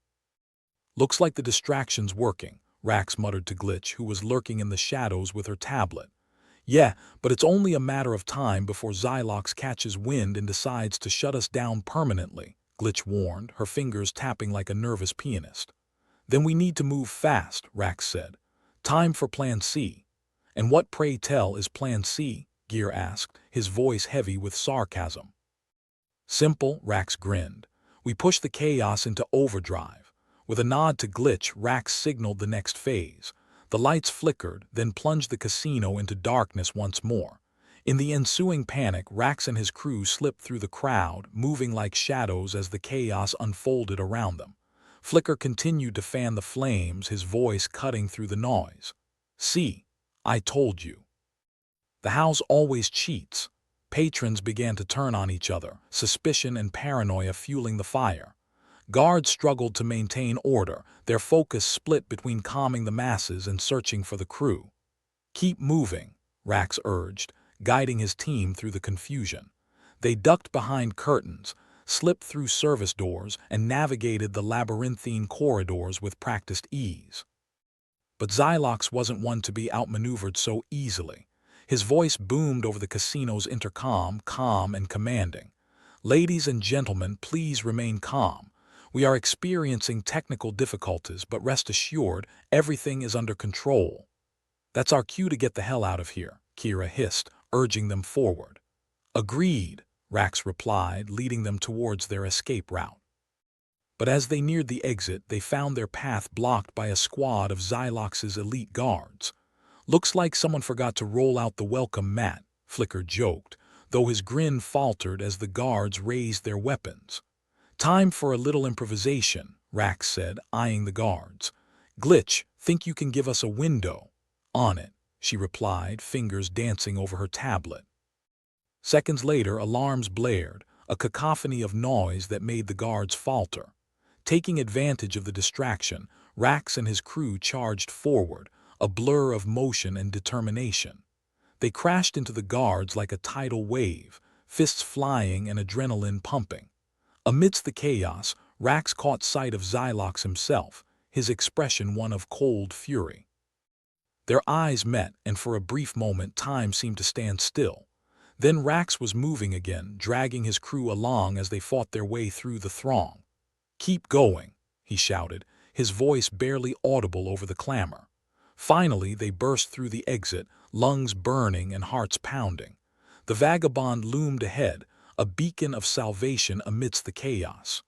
Looks like the distraction's working, Rax muttered to Glitch, who was lurking in the shadows with her tablet. Yeah, but it's only a matter of time before Xylox catches wind and decides to shut us down permanently, Glitch warned, her fingers tapping like a nervous pianist. Then we need to move fast, Rax said. Time for Plan C. And what, pray tell, is Plan C? Gear asked, his voice heavy with sarcasm. Simple, Rax grinned. We push the chaos into overdrive. With a nod to Glitch, Rax signaled the next phase. The lights flickered, then plunged the casino into darkness once more. In the ensuing panic, Rax and his crew slipped through the crowd, moving like shadows as the chaos unfolded around them. Flicker continued to fan the flames, his voice cutting through the noise. "See, I told you. The house always cheats." Patrons began to turn on each other, suspicion and paranoia fueling the fire. Guards struggled to maintain order, their focus split between calming the masses and searching for the crew. "Keep moving," Rax urged, guiding his team through the confusion. They ducked behind curtains, slipped through service doors, and navigated the labyrinthine corridors with practiced ease. But Xylox wasn't one to be outmaneuvered so easily. His voice boomed over the casino's intercom, calm and commanding. "Ladies and gentlemen, please remain calm. We are experiencing technical difficulties, but rest assured, everything is under control." "That's our cue to get the hell out of here," Kira hissed, urging them forward. "Agreed," Rax replied, leading them towards their escape route. But as they neared the exit, they found their path blocked by a squad of Xylox's elite guards. "Looks like someone forgot to roll out the welcome mat," Flicker joked, though his grin faltered as the guards raised their weapons. "Time for a little improvisation," Rax said, eyeing the guards. "Glitch, think you can give us a window?" "On it," she replied, fingers dancing over her tablet. Seconds later, alarms blared, a cacophony of noise that made the guards falter. Taking advantage of the distraction, Rax and his crew charged forward, a blur of motion and determination. They crashed into the guards like a tidal wave, fists flying and adrenaline pumping. Amidst the chaos, Rax caught sight of Xylox himself, his expression one of cold fury. Their eyes met, and for a brief moment time seemed to stand still. Then Rax was moving again, dragging his crew along as they fought their way through the throng. "Keep going," he shouted, his voice barely audible over the clamor. Finally, they burst through the exit, lungs burning and hearts pounding. The vagabond loomed ahead, a beacon of salvation amidst the chaos.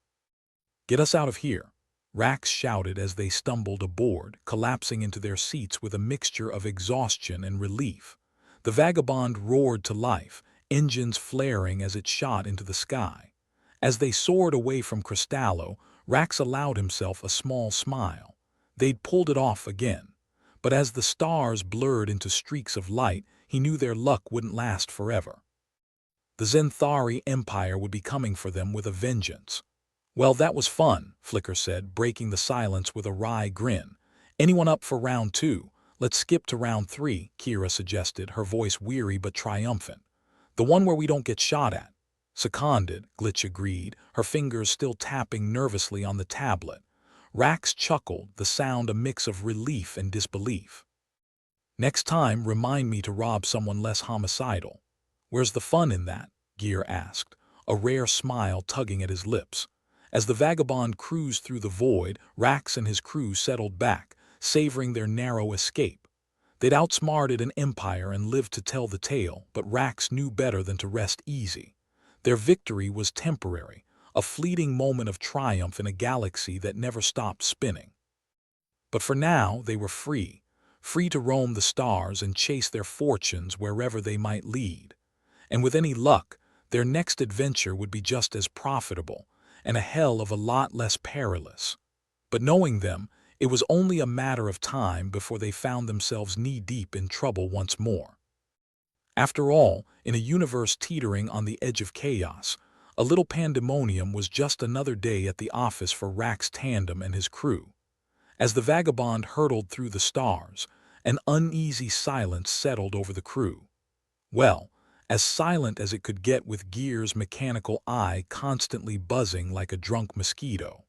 "Get us out of here," Rax shouted as they stumbled aboard, collapsing into their seats with a mixture of exhaustion and relief. The vagabond roared to life, engines flaring as it shot into the sky. As they soared away from Cristallo, Rax allowed himself a small smile. They'd pulled it off again. But as the stars blurred into streaks of light, he knew their luck wouldn't last forever. The Zenthari Empire would be coming for them with a vengeance. "Well, that was fun," Flicker said, breaking the silence with a wry grin. "Anyone up for round 2? Let's skip to round 3, Kira suggested, her voice weary but triumphant. "The one where we don't get shot at." "Seconded," Glitch agreed, her fingers still tapping nervously on the tablet. Rax chuckled, the sound a mix of relief and disbelief. "Next time, remind me to rob someone less homicidal." "Where's the fun in that?" Gear asked, a rare smile tugging at his lips. As the vagabond cruised through the void, Rax and his crew settled back, savoring their narrow escape. They'd outsmarted an empire and lived to tell the tale, but Rax knew better than to rest easy. Their victory was temporary, a fleeting moment of triumph in a galaxy that never stopped spinning. But for now, they were free to roam the stars and chase their fortunes wherever they might lead. And with any luck, their next adventure would be just as profitable, and a hell of a lot less perilous. But knowing them, it was only a matter of time before they found themselves knee-deep in trouble once more. After all, in a universe teetering on the edge of chaos, a little pandemonium was just another day at the office for Rax Tandem and his crew. As the vagabond hurtled through the stars, an uneasy silence settled over the crew. Well, as silent as it could get with Gear's mechanical eye constantly buzzing like a drunk mosquito.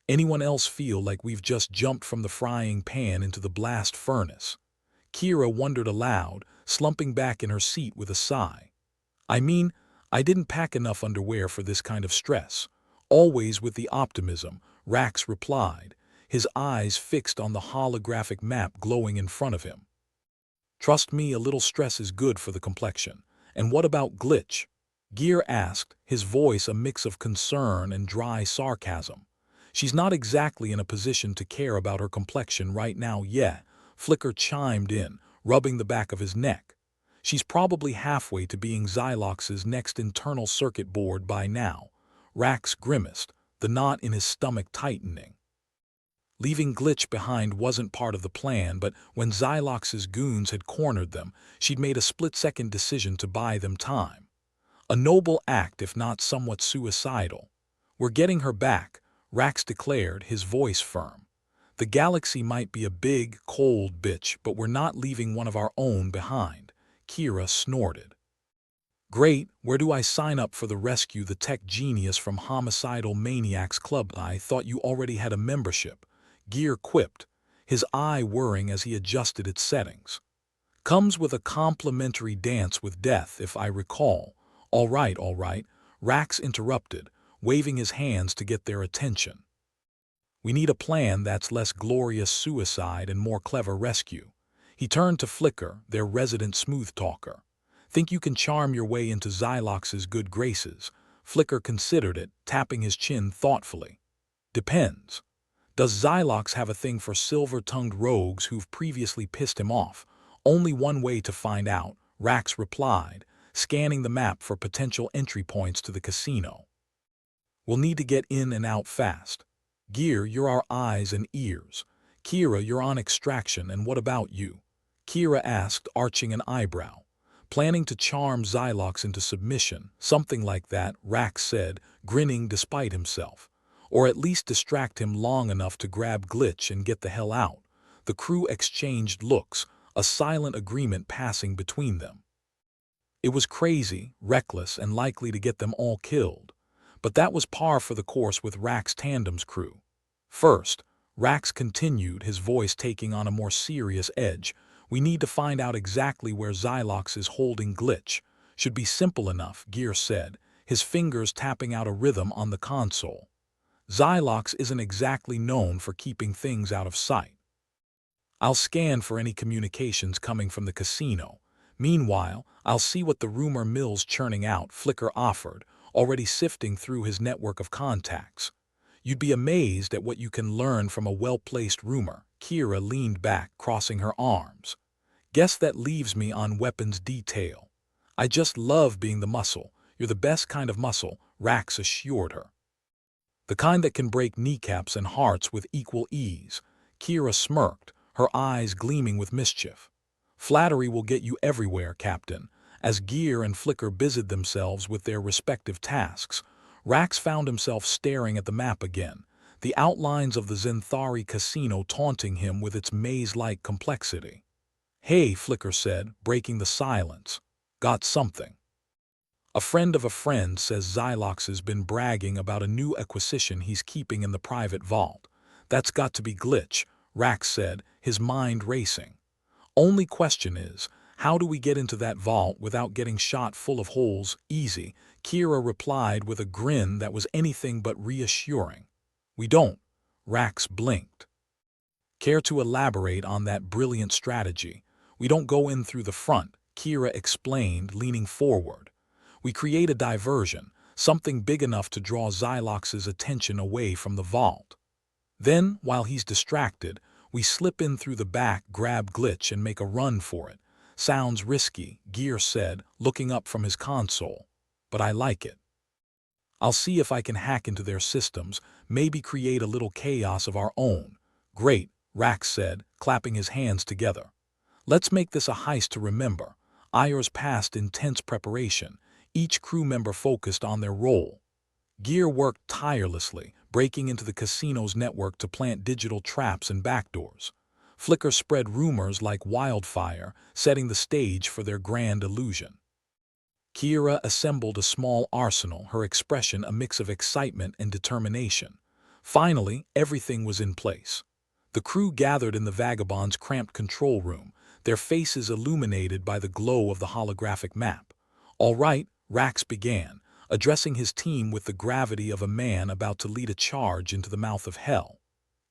"Anyone else feel like we've just jumped from the frying pan into the blast furnace?" Kira wondered aloud, slumping back in her seat with a sigh. "I mean, I didn't pack enough underwear for this kind of stress." "Always with the optimism," Rax replied, his eyes fixed on the holographic map glowing in front of him. "Trust me, a little stress is good for the complexion." "And what about Glitch?" Gear asked, his voice a mix of concern and dry sarcasm. She's not exactly in a position to care about her complexion right now yet, Flicker chimed in, rubbing the back of his neck. She's probably halfway to being Xylox's next internal circuit board by now. Rax grimaced, the knot in his stomach tightening. Leaving Glitch behind wasn't part of the plan, but when Xylox's goons had cornered them, she'd made a split-second decision to buy them time. A noble act, if not somewhat suicidal. "We're getting her back," Rax declared, his voice firm. "The galaxy might be a big, cold bitch, but we're not leaving one of our own behind," Kira snorted. "Great, where do I sign up for the Rescue the Tech Genius from Homicidal Maniacs Club? I thought you already had a membership," Gear quipped, his eye whirring as he adjusted its settings. "Comes with a complimentary dance with death, if I recall." All right, Rax interrupted, waving his hands to get their attention. "We need a plan that's less glorious suicide and more clever rescue." He turned to Flicker, their resident smooth talker. "Think you can charm your way into Xylox's good graces?" Flicker considered it, tapping his chin thoughtfully. "Depends. Does Xylox have a thing for silver-tongued rogues who've previously pissed him off?" "Only one way to find out," Rax replied, scanning the map for potential entry points to the casino. "We'll need to get in and out fast. Gear, you're our eyes and ears. Kira, you're on extraction, and what about you?" Kira asked, arching an eyebrow. "Planning to charm Xylox into submission, something like that," Rax said, grinning despite himself. "Or at least distract him long enough to grab Glitch and get the hell out." The crew exchanged looks, a silent agreement passing between them. It was crazy, reckless, and likely to get them all killed. But that was par for the course with Rax Tandem's crew. "First," Rax continued, his voice taking on a more serious edge, "we need to find out exactly where Xylox is holding Glitch." "Should be simple enough," Gear said, his fingers tapping out a rhythm on the console. "Xylox isn't exactly known for keeping things out of sight. I'll scan for any communications coming from the casino. Meanwhile, I'll see what the rumor mill's churning out," Flicker offered, already sifting through his network of contacts. "You'd be amazed at what you can learn from a well-placed rumor." Kira leaned back, crossing her arms. "Guess that leaves me on weapons detail." "I just love being the muscle." "You're the best kind of muscle," Rax assured her. "The kind that can break kneecaps and hearts with equal ease." Kira smirked, her eyes gleaming with mischief. "Flattery will get you everywhere, Captain." As Gear and Flicker busied themselves with their respective tasks, Rax found himself staring at the map again, the outlines of the Zenthari casino taunting him with its maze-like complexity. "Hey," Flicker said, breaking the silence. "Got something?" "A friend of a friend says Xylox has been bragging about a new acquisition he's keeping in the private vault. That's got to be Glitch," Rax said, his mind racing. "Only question is, how do we get into that vault without getting shot full of holes?" "Easy," Kira replied with a grin that was anything but reassuring. "We don't." Rax blinked. "Care to elaborate on that brilliant strategy?" "We don't go in through the front," Kira explained, leaning forward. "We create a diversion, something big enough to draw Xylox's attention away from the vault. Then, while he's distracted, we slip in through the back, grab Glitch, and make a run for it." "Sounds risky," Gear said, looking up from his console. "But I like it. I'll see if I can hack into their systems, maybe create a little chaos of our own." "Great," Rax said, clapping his hands together. "Let's make this a heist to remember." Hours passed intense preparation, each crew member focused on their role. Gear worked tirelessly, breaking into the casino's network to plant digital traps and backdoors. Flicker spread rumors like wildfire, setting the stage for their grand illusion. Kira assembled a small arsenal, her expression a mix of excitement and determination. Finally, everything was in place. The crew gathered in the Vagabond's cramped control room, their faces illuminated by the glow of the holographic map. "All right," Rax began, addressing his team with the gravity of a man about to lead a charge into the mouth of hell.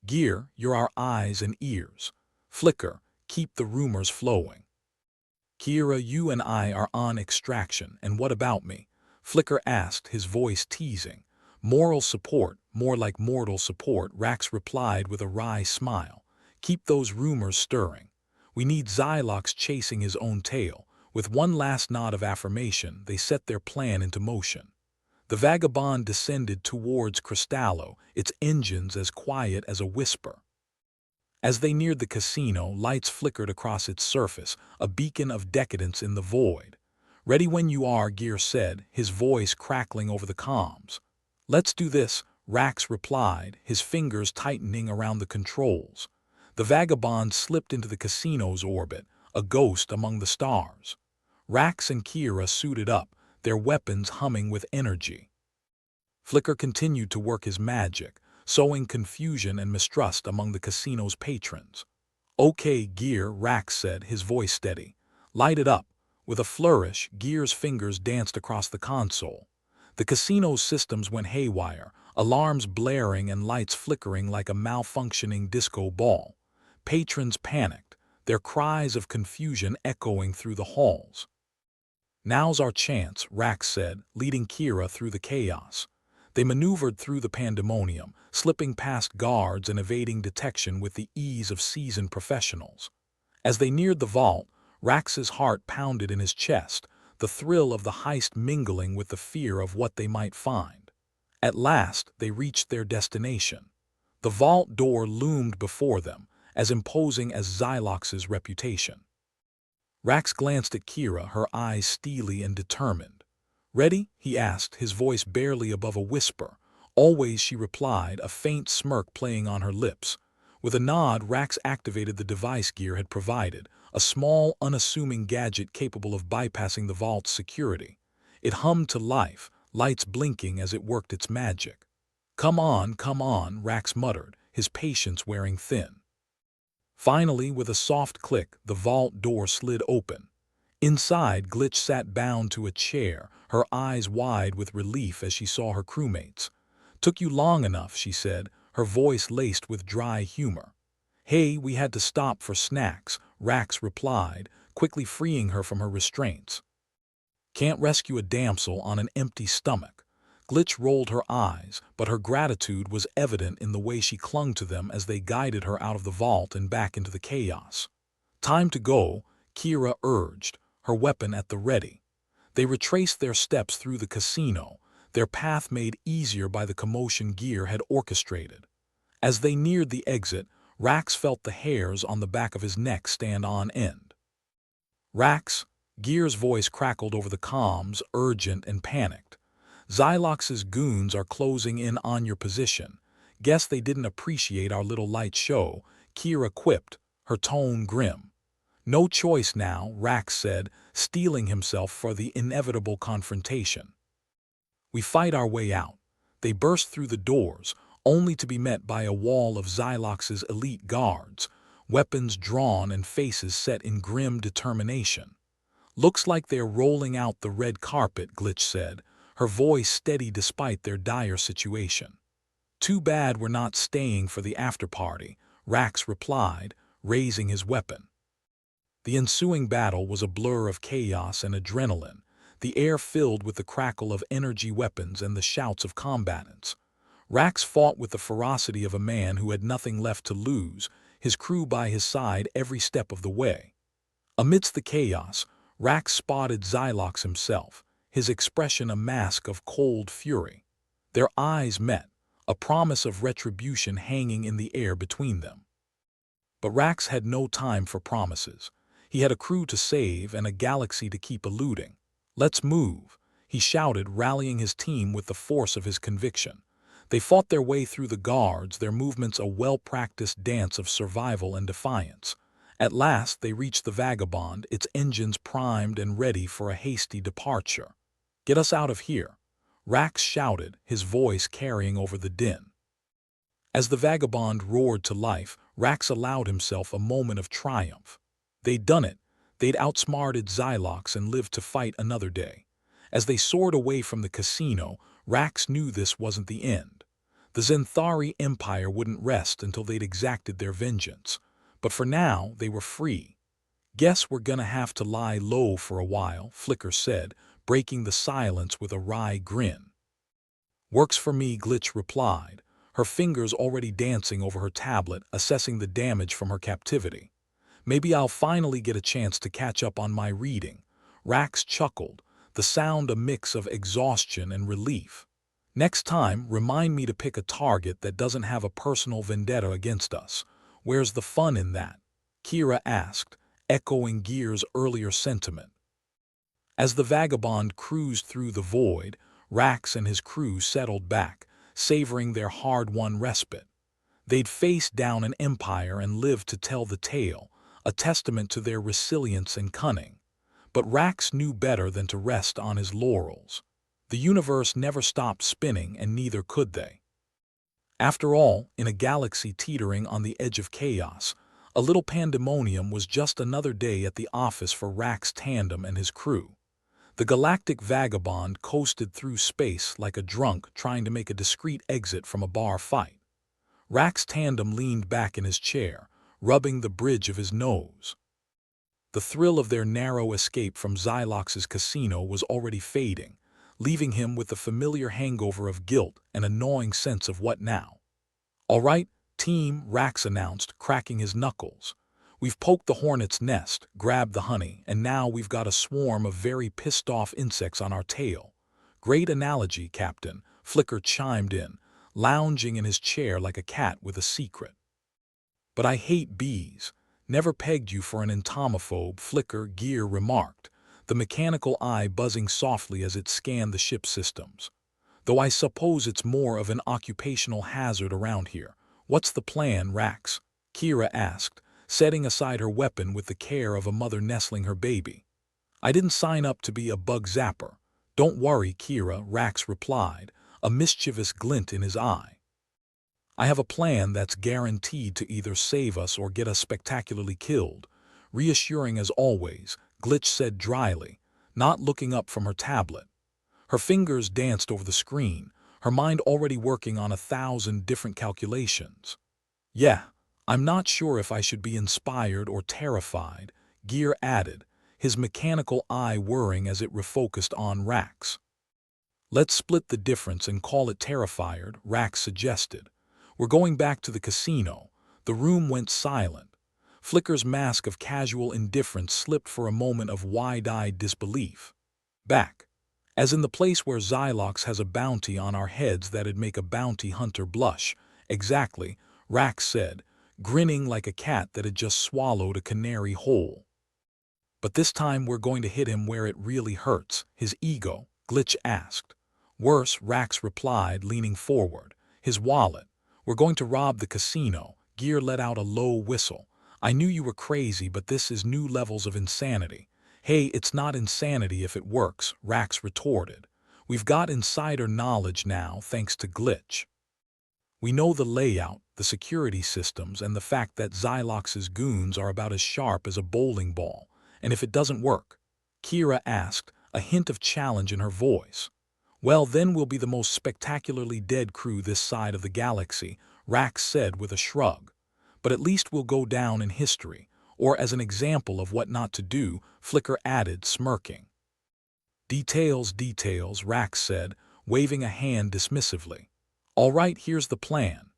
"Gear, you're our eyes and ears. Flicker, keep the rumors flowing. Kira, you and I are on extraction, and what about me?" Flicker asked, his voice teasing. Moral support, more like mortal support, Rax replied with a wry smile. Keep those rumors stirring. We need Xylox chasing his own tail. With one last nod of affirmation, they set their plan into motion. The vagabond descended towards Cristallo, its engines as quiet as a whisper. As they neared the casino, lights flickered across its surface, a beacon of decadence in the void. Ready when you are, Gear said, his voice crackling over the comms. Let's do this, Rax replied, his fingers tightening around the controls. The vagabond slipped into the casino's orbit, a ghost among the stars. Rax and Kira suited up, their weapons humming with energy. Flicker continued to work his magic, sowing confusion and mistrust among the casino's patrons. Okay, Gear, Rax said, his voice steady. Light it up. With a flourish, Gear's fingers danced across the console. The casino's systems went haywire, alarms blaring and lights flickering like a malfunctioning disco ball. Patrons panicked, their cries of confusion echoing through the halls. Now's our chance, Rax said, leading Kira through the chaos. They maneuvered through the pandemonium, slipping past guards and evading detection with the ease of seasoned professionals. As they neared the vault, Rax's heart pounded in his chest, the thrill of the heist mingling with the fear of what they might find. At last, they reached their destination. The vault door loomed before them, as imposing as Xylox's reputation. Rax glanced at Kira, her eyes steely and determined. Ready? He asked, his voice barely above a whisper. Always, she replied, a faint smirk playing on her lips. With a nod, Rax activated the device Gear had provided, a small, unassuming gadget capable of bypassing the vault's security. It hummed to life, lights blinking as it worked its magic. Come on, Rax muttered, his patience wearing thin. Finally, with a soft click, the vault door slid open. Inside, Glitch sat bound to a chair, her eyes wide with relief as she saw her crewmates. Took you long enough, she said, her voice laced with dry humor. Hey, we had to stop for snacks, Rax replied, quickly freeing her from her restraints. Can't rescue a damsel on an empty stomach. Glitch rolled her eyes, but her gratitude was evident in the way she clung to them as they guided her out of the vault and back into the chaos. Time to go, Kira urged, her weapon at the ready. They retraced their steps through the casino, their path made easier by the commotion Gear had orchestrated. As they neared the exit, Rax felt the hairs on the back of his neck stand on end. Rax, Gear's voice crackled over the comms, urgent and panicked. Xylox's goons are closing in on your position. Guess they didn't appreciate our little light show, Kira quipped, her tone grim. No choice now, Rax said, steeling himself for the inevitable confrontation. We fight our way out. They burst through the doors, only to be met by a wall of Xylox's elite guards, weapons drawn and faces set in grim determination. Looks like they're rolling out the red carpet, Glitch said, her voice steady despite their dire situation. Too bad we're not staying for the after-party, Rax replied, raising his weapon. The ensuing battle was a blur of chaos and adrenaline, the air filled with the crackle of energy weapons and the shouts of combatants. Rax fought with the ferocity of a man who had nothing left to lose, his crew by his side every step of the way. Amidst the chaos, Rax spotted Xylox himself, his expression a mask of cold fury. Their eyes met, a promise of retribution hanging in the air between them. But Rax had no time for promises. He had a crew to save and a galaxy to keep eluding. Let's move, he shouted, rallying his team with the force of his conviction. They fought their way through the guards, their movements a well-practiced dance of survival and defiance. At last they reached the vagabond, its engines primed and ready for a hasty departure. Get us out of here, Rax shouted, his voice carrying over the din. As the vagabond roared to life, Rax allowed himself a moment of triumph. They'd done it. They'd outsmarted Xylox and lived to fight another day. As they soared away from the casino, Rax knew this wasn't the end. The Zenthari Empire wouldn't rest until they'd exacted their vengeance. But for now, they were free. Guess we're gonna have to lie low for a while, Flicker said, breaking the silence with a wry grin. Works for me, Glitch replied, her fingers already dancing over her tablet, assessing the damage from her captivity. Maybe I'll finally get a chance to catch up on my reading. Rax chuckled, the sound a mix of exhaustion and relief. Next time, remind me to pick a target that doesn't have a personal vendetta against us. Where's the fun in that? Kira asked, echoing Gear's earlier sentiment. As the vagabond cruised through the void, Rax and his crew settled back, savoring their hard-won respite. They'd faced down an empire and lived to tell the tale, a testament to their resilience and cunning. But Rax knew better than to rest on his laurels. The universe never stopped spinning, and neither could they. After all, in a galaxy teetering on the edge of chaos, a little pandemonium was just another day at the office for Rax Tandem and his crew. The galactic vagabond coasted through space like a drunk trying to make a discreet exit from a bar fight. Rax Tandem leaned back in his chair, rubbing the bridge of his nose. The thrill of their narrow escape from Xylox's casino was already fading, leaving him with the familiar hangover of guilt and a gnawing sense of what now. "All right, team," Rax announced, cracking his knuckles. "We've poked the hornet's nest, grabbed the honey, and now we've got a swarm of very pissed-off insects on our tail." "Great analogy, Captain," Flicker chimed in, lounging in his chair like a cat with a secret. "But I hate bees. Never pegged you for an entomophobe," Flicker Gear remarked, the mechanical eye buzzing softly as it scanned the ship systems. "Though I suppose it's more of an occupational hazard around here. What's the plan, Rax?" Kira asked, setting aside her weapon with the care of a mother nestling her baby. "I didn't sign up to be a bug zapper." "Don't worry, Kira," Rax replied, a mischievous glint in his eye. "I have a plan that's guaranteed to either save us or get us spectacularly killed." "Reassuring as always," Glitch said dryly, not looking up from her tablet. Her fingers danced over the screen, her mind already working on 1,000 different calculations. "Yeah, I'm not sure if I should be inspired or terrified," Gear added, his mechanical eye whirring as it refocused on Rax. "Let's split the difference and call it terrified," Rax suggested. "We're going back to the casino." The room went silent. Flicker's mask of casual indifference slipped for a moment of wide-eyed disbelief. "Back. As in the place where Xylox has a bounty on our heads that'd make a bounty hunter blush." "Exactly," Rax said, grinning like a cat that had just swallowed a canary whole. "But this time we're going to hit him where it really hurts, his ego," Glitch asked. "Worse," Rax replied, leaning forward. "His wallet. We're going to rob the casino." Gear let out a low whistle. "I knew you were crazy, but this is new levels of insanity." "Hey, it's not insanity if it works," Rax retorted. "We've got insider knowledge now, thanks to Glitch. We know the layout, the security systems, and the fact that Xylox's goons are about as sharp as a bowling ball. And if it doesn't work?" Kira asked, a hint of challenge in her voice. "Well, then we'll be the most spectacularly dead crew this side of the galaxy," Rax said with a shrug. "But at least we'll go down in history, or as an example of what not to do," Flicker added, smirking. "Details, details," Rax said, waving a hand dismissively. "All right, here's the plan."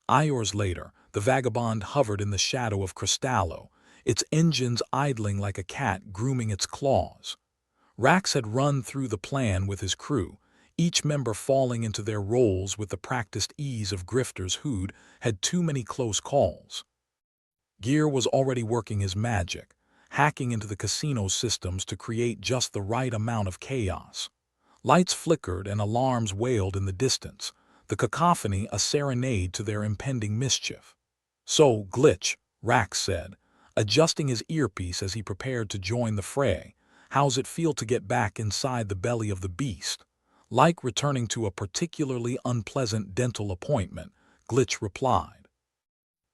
Hours later, the vagabond hovered in the shadow of Cristallo, its engines idling like a cat grooming its claws. Rax had run through the plan with his crew, each member falling into their roles with the practiced ease of grifters who'd had too many close calls. Gear was already working his magic, hacking into the casino systems to create just the right amount of chaos. Lights flickered and alarms wailed in the distance, the cacophony a serenade to their impending mischief. "So, Glitch," Rax said, adjusting his earpiece as he prepared to join the fray, "how's it feel to get back inside the belly of the beast?" "Like returning to a particularly unpleasant dental appointment," Glitch replied.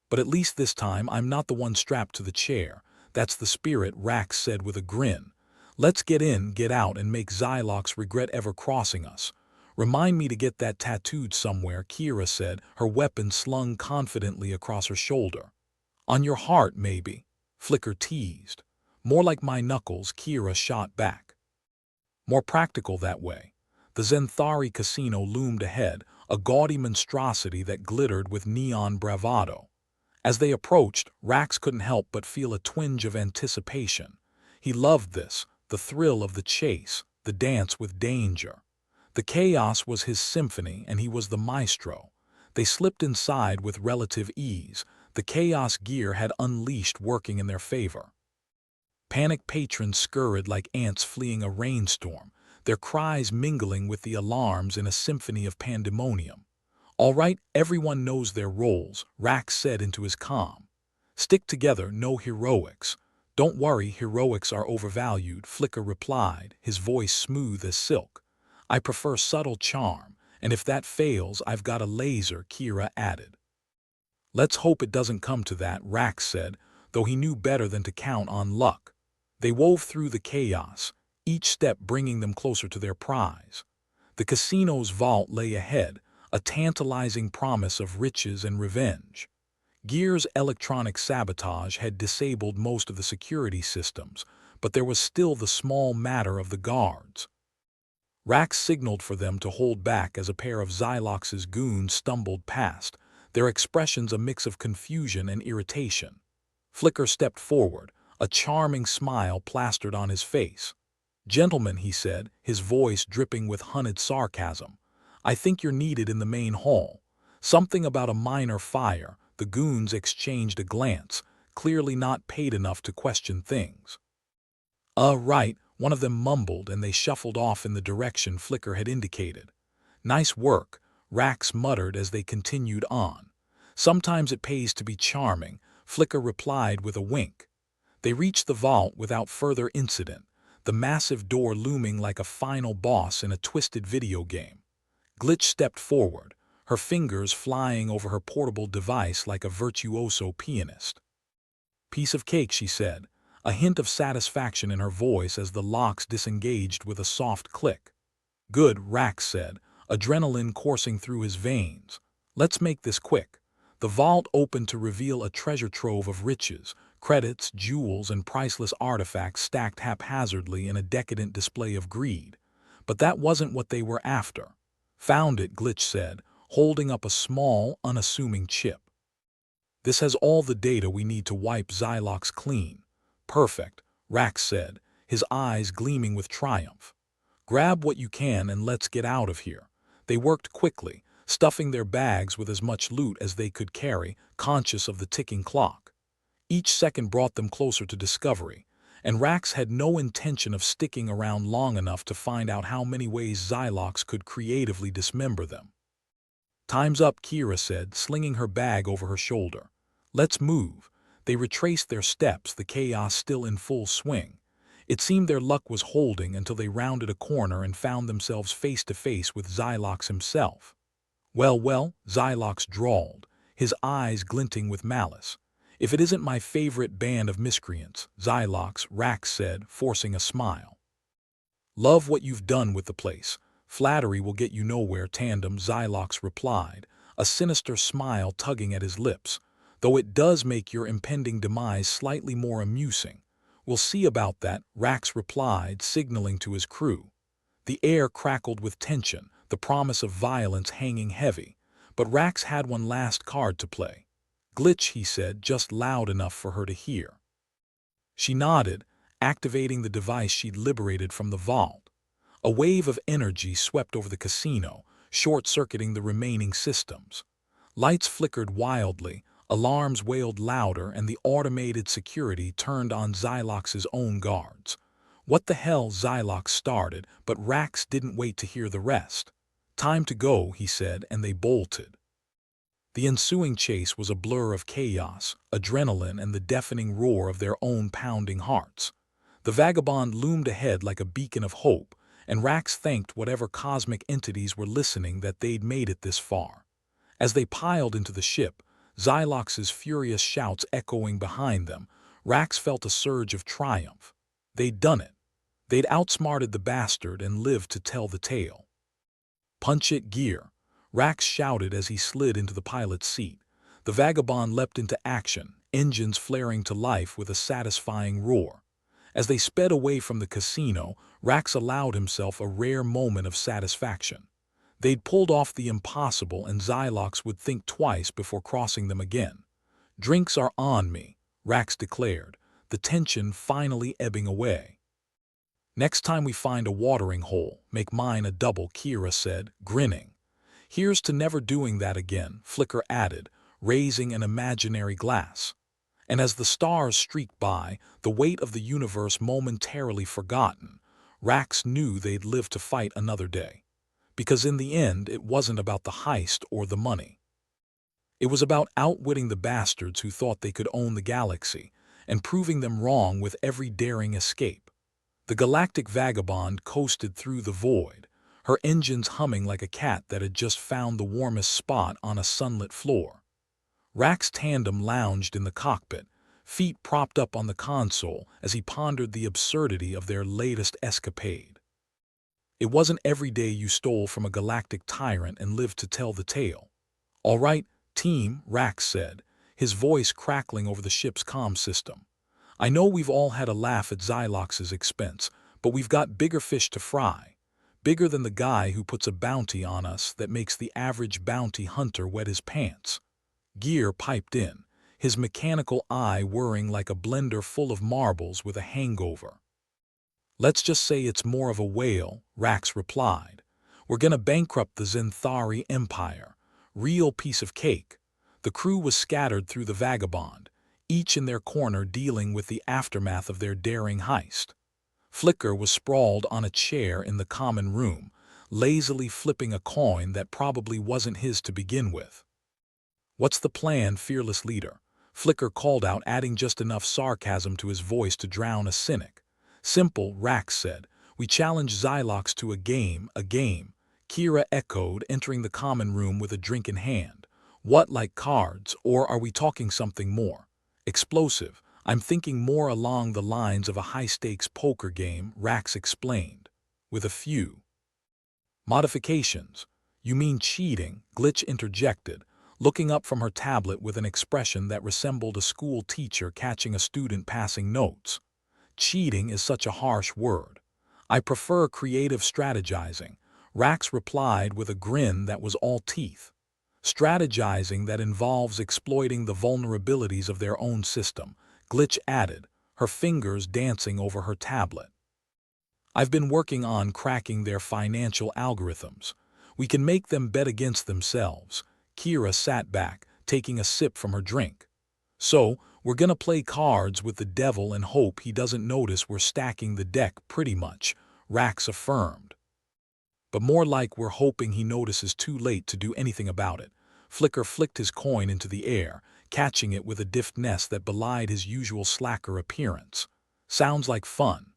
"But at least this time I'm not the one strapped to the chair." "That's the spirit," Rax said with a grin. "Let's get in, get out, and make Xylox regret ever crossing us." "Remind me to get that tattooed somewhere," Kira said, her weapon slung confidently across her shoulder. "On your heart, maybe," Flicker teased. "More like my knuckles," Kira shot back. "More practical that way." The Zenthari casino loomed ahead, a gaudy monstrosity that glittered with neon bravado. As they approached, Rax couldn't help but feel a twinge of anticipation. He loved this, the thrill of the chase, the dance with danger. The chaos was his symphony, and he was the maestro. They slipped inside with relative ease. The chaos gear had unleashed, working in their favor. Panicked patrons scurried like ants fleeing a rainstorm, their cries mingling with the alarms in a symphony of pandemonium. "All right, everyone knows their roles," Rax said into his calm. "Stick together, no heroics." "Don't worry, heroics are overvalued," Flicker replied, his voice smooth as silk. "I prefer subtle charm, and if that fails, I've got a laser," Kira added. "Let's hope it doesn't come to that," Rax said, though he knew better than to count on luck. They wove through the chaos, each step bringing them closer to their prize. The casino's vault lay ahead, a tantalizing promise of riches and revenge. Gear's electronic sabotage had disabled most of the security systems, but there was still the small matter of the guards. Rax signaled for them to hold back as a pair of Xylox's goons stumbled past, their expressions a mix of confusion and irritation. Flicker stepped forward, a charming smile plastered on his face. "Gentlemen," he said, his voice dripping with hunted sarcasm, "I think you're needed in the main hall." "Something about a minor fire." The goons exchanged a glance, clearly not paid enough to question things. Right," one of them mumbled, and they shuffled off in the direction Flicker had indicated. "Nice work," Rax muttered as they continued on. "Sometimes it pays to be charming," Flicker replied with a wink. They reached the vault without further incident, the massive door looming like a final boss in a twisted video game. Glitch stepped forward, her fingers flying over her portable device like a virtuoso pianist. "Piece of cake," she said, a hint of satisfaction in her voice as the locks disengaged with a soft click. "Good," Rax said, adrenaline coursing through his veins. "Let's make this quick." The vault opened to reveal a treasure trove of riches, credits, jewels, and priceless artifacts stacked haphazardly in a decadent display of greed. But that wasn't what they were after. "Found it," Glitch said, holding up a small, unassuming chip. "This has all the data we need to wipe Xylox clean." "Perfect," Rax said, his eyes gleaming with triumph. "Grab what you can and let's get out of here." They worked quickly, stuffing their bags with as much loot as they could carry, conscious of the ticking clock. Each second brought them closer to discovery, and Rax had no intention of sticking around long enough to find out how many ways Xylox could creatively dismember them. "Time's up," Kira said, slinging her bag over her shoulder. "Let's move." They retraced their steps, the chaos still in full swing. It seemed their luck was holding until they rounded a corner and found themselves face to face with Xylox himself. Well, Xylox drawled, his eyes glinting with malice. "If it isn't my favorite band of miscreants, Xylox," Rax said, forcing a smile. "Love what you've done with the place. Flattery will get you nowhere, tandem," Xylox replied, a sinister smile tugging at his lips. "Though it does make your impending demise slightly more amusing." "We'll see about that," Rax replied, signaling to his crew. The air crackled with tension, the promise of violence hanging heavy. But Rax had one last card to play. "Glitch," he said, just loud enough for her to hear. She nodded, activating the device she'd liberated from the vault. A wave of energy swept over the casino, short-circuiting the remaining systems. Lights flickered wildly, alarms wailed louder, and the automated security turned on Xylox's own guards. "What the hell?" Xylox started, but Rax didn't wait to hear the rest. "Time to go," he said, and they bolted. The ensuing chase was a blur of chaos, adrenaline, and the deafening roar of their own pounding hearts. The vagabond loomed ahead like a beacon of hope, and Rax thanked whatever cosmic entities were listening that they'd made it this far. As they piled into the ship, Xylox's furious shouts echoing behind them, Rax felt a surge of triumph. They'd done it. They'd outsmarted the bastard and lived to tell the tale. "Punch it, Gear," Rax shouted as he slid into the pilot's seat. The vagabond leapt into action, engines flaring to life with a satisfying roar. As they sped away from the casino, Rax allowed himself a rare moment of satisfaction. They'd pulled off the impossible, and Xylox would think twice before crossing them again. "Drinks are on me," Rax declared, the tension finally ebbing away. "Next time we find a watering hole, make mine a double," Kira said, grinning. "Here's to never doing that again," Flicker added, raising an imaginary glass. And as the stars streaked by, the weight of the universe momentarily forgotten, Rax knew they'd live to fight another day. Because in the end, it wasn't about the heist or the money. It was about outwitting the bastards who thought they could own the galaxy, and proving them wrong with every daring escape. The Galactic Vagabond coasted through the void, her engines humming like a cat that had just found the warmest spot on a sunlit floor. Rax Tandem lounged in the cockpit, feet propped up on the console as he pondered the absurdity of their latest escapade. It wasn't every day you stole from a galactic tyrant and lived to tell the tale. "All right, team," Rax said, his voice crackling over the ship's comm system. "I know we've all had a laugh at Xylox's expense, but we've got bigger fish to fry. Bigger than the guy who puts a bounty on us that makes the average bounty hunter wet his pants." Gear piped in, his mechanical eye whirring like a blender full of marbles with a hangover. "Let's just say it's more of a whale," Rax replied. "We're gonna bankrupt the Zenthari Empire. Real piece of cake." The crew was scattered through the Vagabond, each in their corner dealing with the aftermath of their daring heist. Flicker was sprawled on a chair in the common room, lazily flipping a coin that probably wasn't his to begin with. "What's the plan, fearless leader?" Flicker called out, adding just enough sarcasm to his voice to drown a cynic. "Simple," Rax said. "We challenge Xylox to a game." Kira echoed, entering the common room with a drink in hand. "What, like cards, or are we talking something more explosive?" "I'm thinking more along the lines of a high-stakes poker game," Rax explained, "with a few modifications." "You mean cheating?" Glitch interjected, looking up from her tablet with an expression that resembled a school teacher catching a student passing notes. "Cheating is such a harsh word. I prefer creative strategizing," Rax replied with a grin that was all teeth. "Strategizing that involves exploiting the vulnerabilities of their own system," Glitch added, her fingers dancing over her tablet. "I've been working on cracking their financial algorithms. We can make them bet against themselves." Kira sat back, taking a sip from her drink. "So, we're gonna play cards with the devil and hope he doesn't notice we're stacking the deck pretty much," Rax affirmed. "But more like we're hoping he notices too late to do anything about it." Flicker flicked his coin into the air, catching it with a deftness that belied his usual slacker appearance. "Sounds like fun.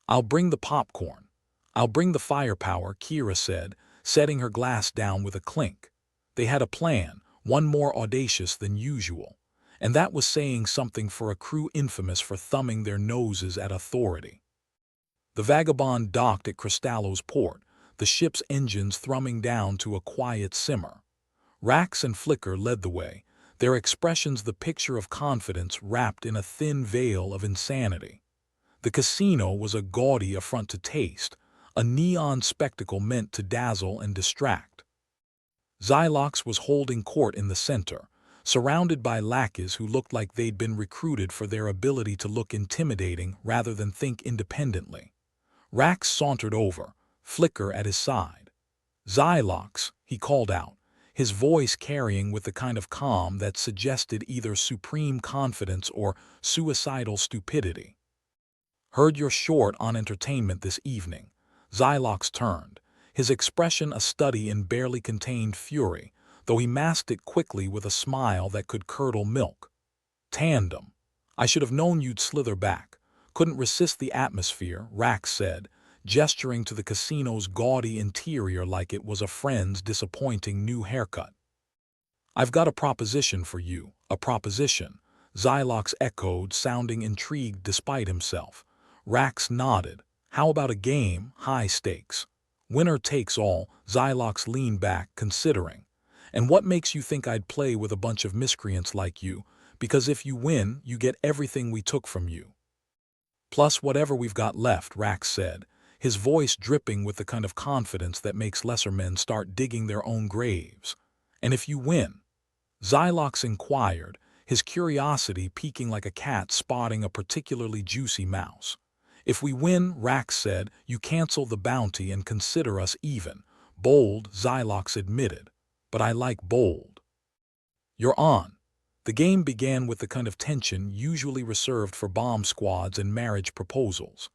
I'll bring the popcorn." "I'll bring the firepower," Kira said, setting her glass down with a clink. They had a plan, one more audacious than usual, and that was saying something for a crew infamous for thumbing their noses at authority. The Vagabond docked at Cristallo's port, the ship's engines thrumming down to a quiet simmer. Rax and Flicker led the way, their expressions the picture of confidence wrapped in a thin veil of insanity. The casino was a gaudy affront to taste, a neon spectacle meant to dazzle and distract. Xylox was holding court in the center, surrounded by lackeys who looked like they'd been recruited for their ability to look intimidating rather than think independently. Rax sauntered over, Flicker at his side. "Xylox," he called out, his voice carrying with the kind of calm that suggested either supreme confidence or suicidal stupidity. "Heard you're short on entertainment this evening." Xylox turned, his expression a study in barely contained fury, though he masked it quickly with a smile that could curdle milk. "Tandem. I should have known you'd slither back. Couldn't resist the atmosphere," Rax said, gesturing to the casino's gaudy interior like it was a friend's disappointing new haircut. "I've got a proposition for you." "A proposition?" Xylox echoed, sounding intrigued despite himself. Rax nodded. "How about a game, high stakes? Winner takes all." Xylox leaned back, considering. "And what makes you think I'd play with a bunch of miscreants like you? Because if you win, you get everything we took from you." "Plus whatever we've got left," Rax said, his voice dripping with the kind of confidence that makes lesser men start digging their own graves. "And if you win?" Xylox inquired, his curiosity piquing like a cat spotting a particularly juicy mouse. "If we win," Rax said, "you cancel the bounty and consider us even." "Bold," Xylox admitted, "but I like bold." "You're on." The game began with the kind of tension usually reserved for bomb squads and marriage proposals.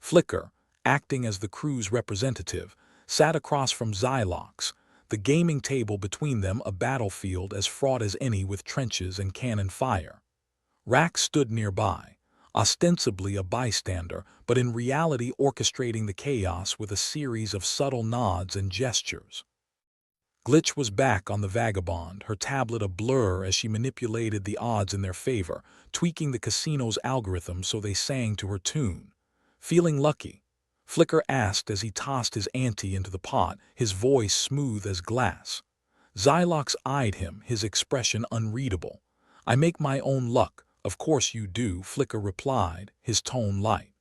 Flicker, acting as the crew's representative, sat across from Xylox, the gaming table between them a battlefield as fraught as any with trenches and cannon fire. Rax stood nearby, ostensibly a bystander, but in reality orchestrating the chaos with a series of subtle nods and gestures. Glitch was back on the Vagabond, her tablet a blur as she manipulated the odds in their favor, tweaking the casino's algorithm so they sang to her tune. "Feeling lucky?" Flicker asked as he tossed his ante into the pot, his voice smooth as glass. Xylox eyed him, his expression unreadable. "I make my own luck, of course you do," Flicker replied, his tone light.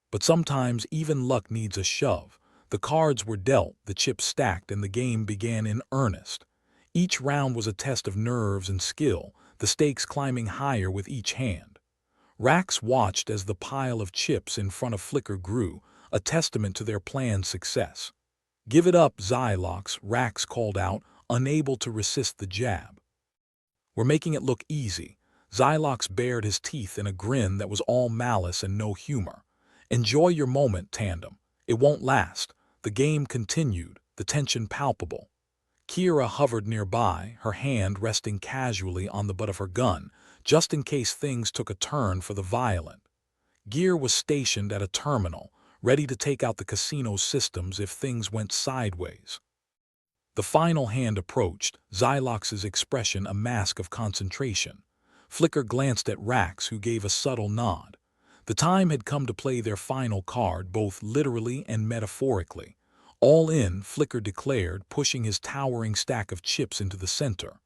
"But sometimes even luck needs a shove." The cards were dealt, the chips stacked, and the game began in earnest. Each round was a test of nerves and skill, the stakes climbing higher with each hand. Rax watched as the pile of chips in front of Flicker grew, a testament to their plan's success. "Give it up, Xylox," Rax called out, unable to resist the jab. "We're making it look easy." Xylox bared his teeth in a grin that was all malice and no humor. "Enjoy your moment, Tandem. It won't last." The game continued, the tension palpable. Kira hovered nearby, her hand resting casually on the butt of her gun, just in case things took a turn for the violent. Gear was stationed at a terminal, ready to take out the casino's systems if things went sideways. The final hand approached, Xylox's expression a mask of concentration. Flicker glanced at Rax, who gave a subtle nod. The time had come to play their final card, both literally and metaphorically. "All in," Flicker declared, pushing his towering stack of chips into the center.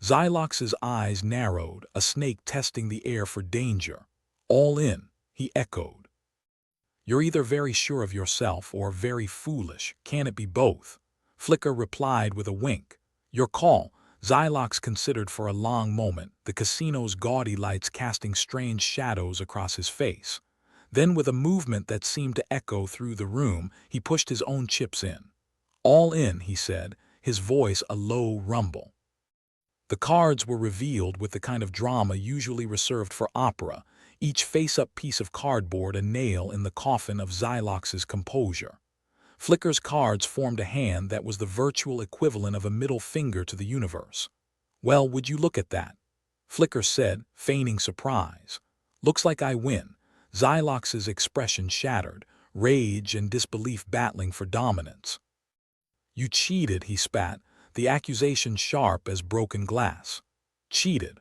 Xylox's eyes narrowed, a snake testing the air for danger. "All in," he echoed. "You're either very sure of yourself or very foolish. Can it be both?" Flicker replied with a wink. "Your call." Xylox considered for a long moment, the casino's gaudy lights casting strange shadows across his face. Then, with a movement that seemed to echo through the room, he pushed his own chips in. "All in," he said, his voice a low rumble. The cards were revealed with the kind of drama usually reserved for opera, each face-up piece of cardboard a nail in the coffin of Xylox's composure. Flicker's cards formed a hand that was the virtual equivalent of a middle finger to the universe. "Well, would you look at that?" Flicker said, feigning surprise. "Looks like I win." Xylox's expression shattered, rage and disbelief battling for dominance. "You cheated," he spat, the accusation sharp as broken glass. "Cheated?"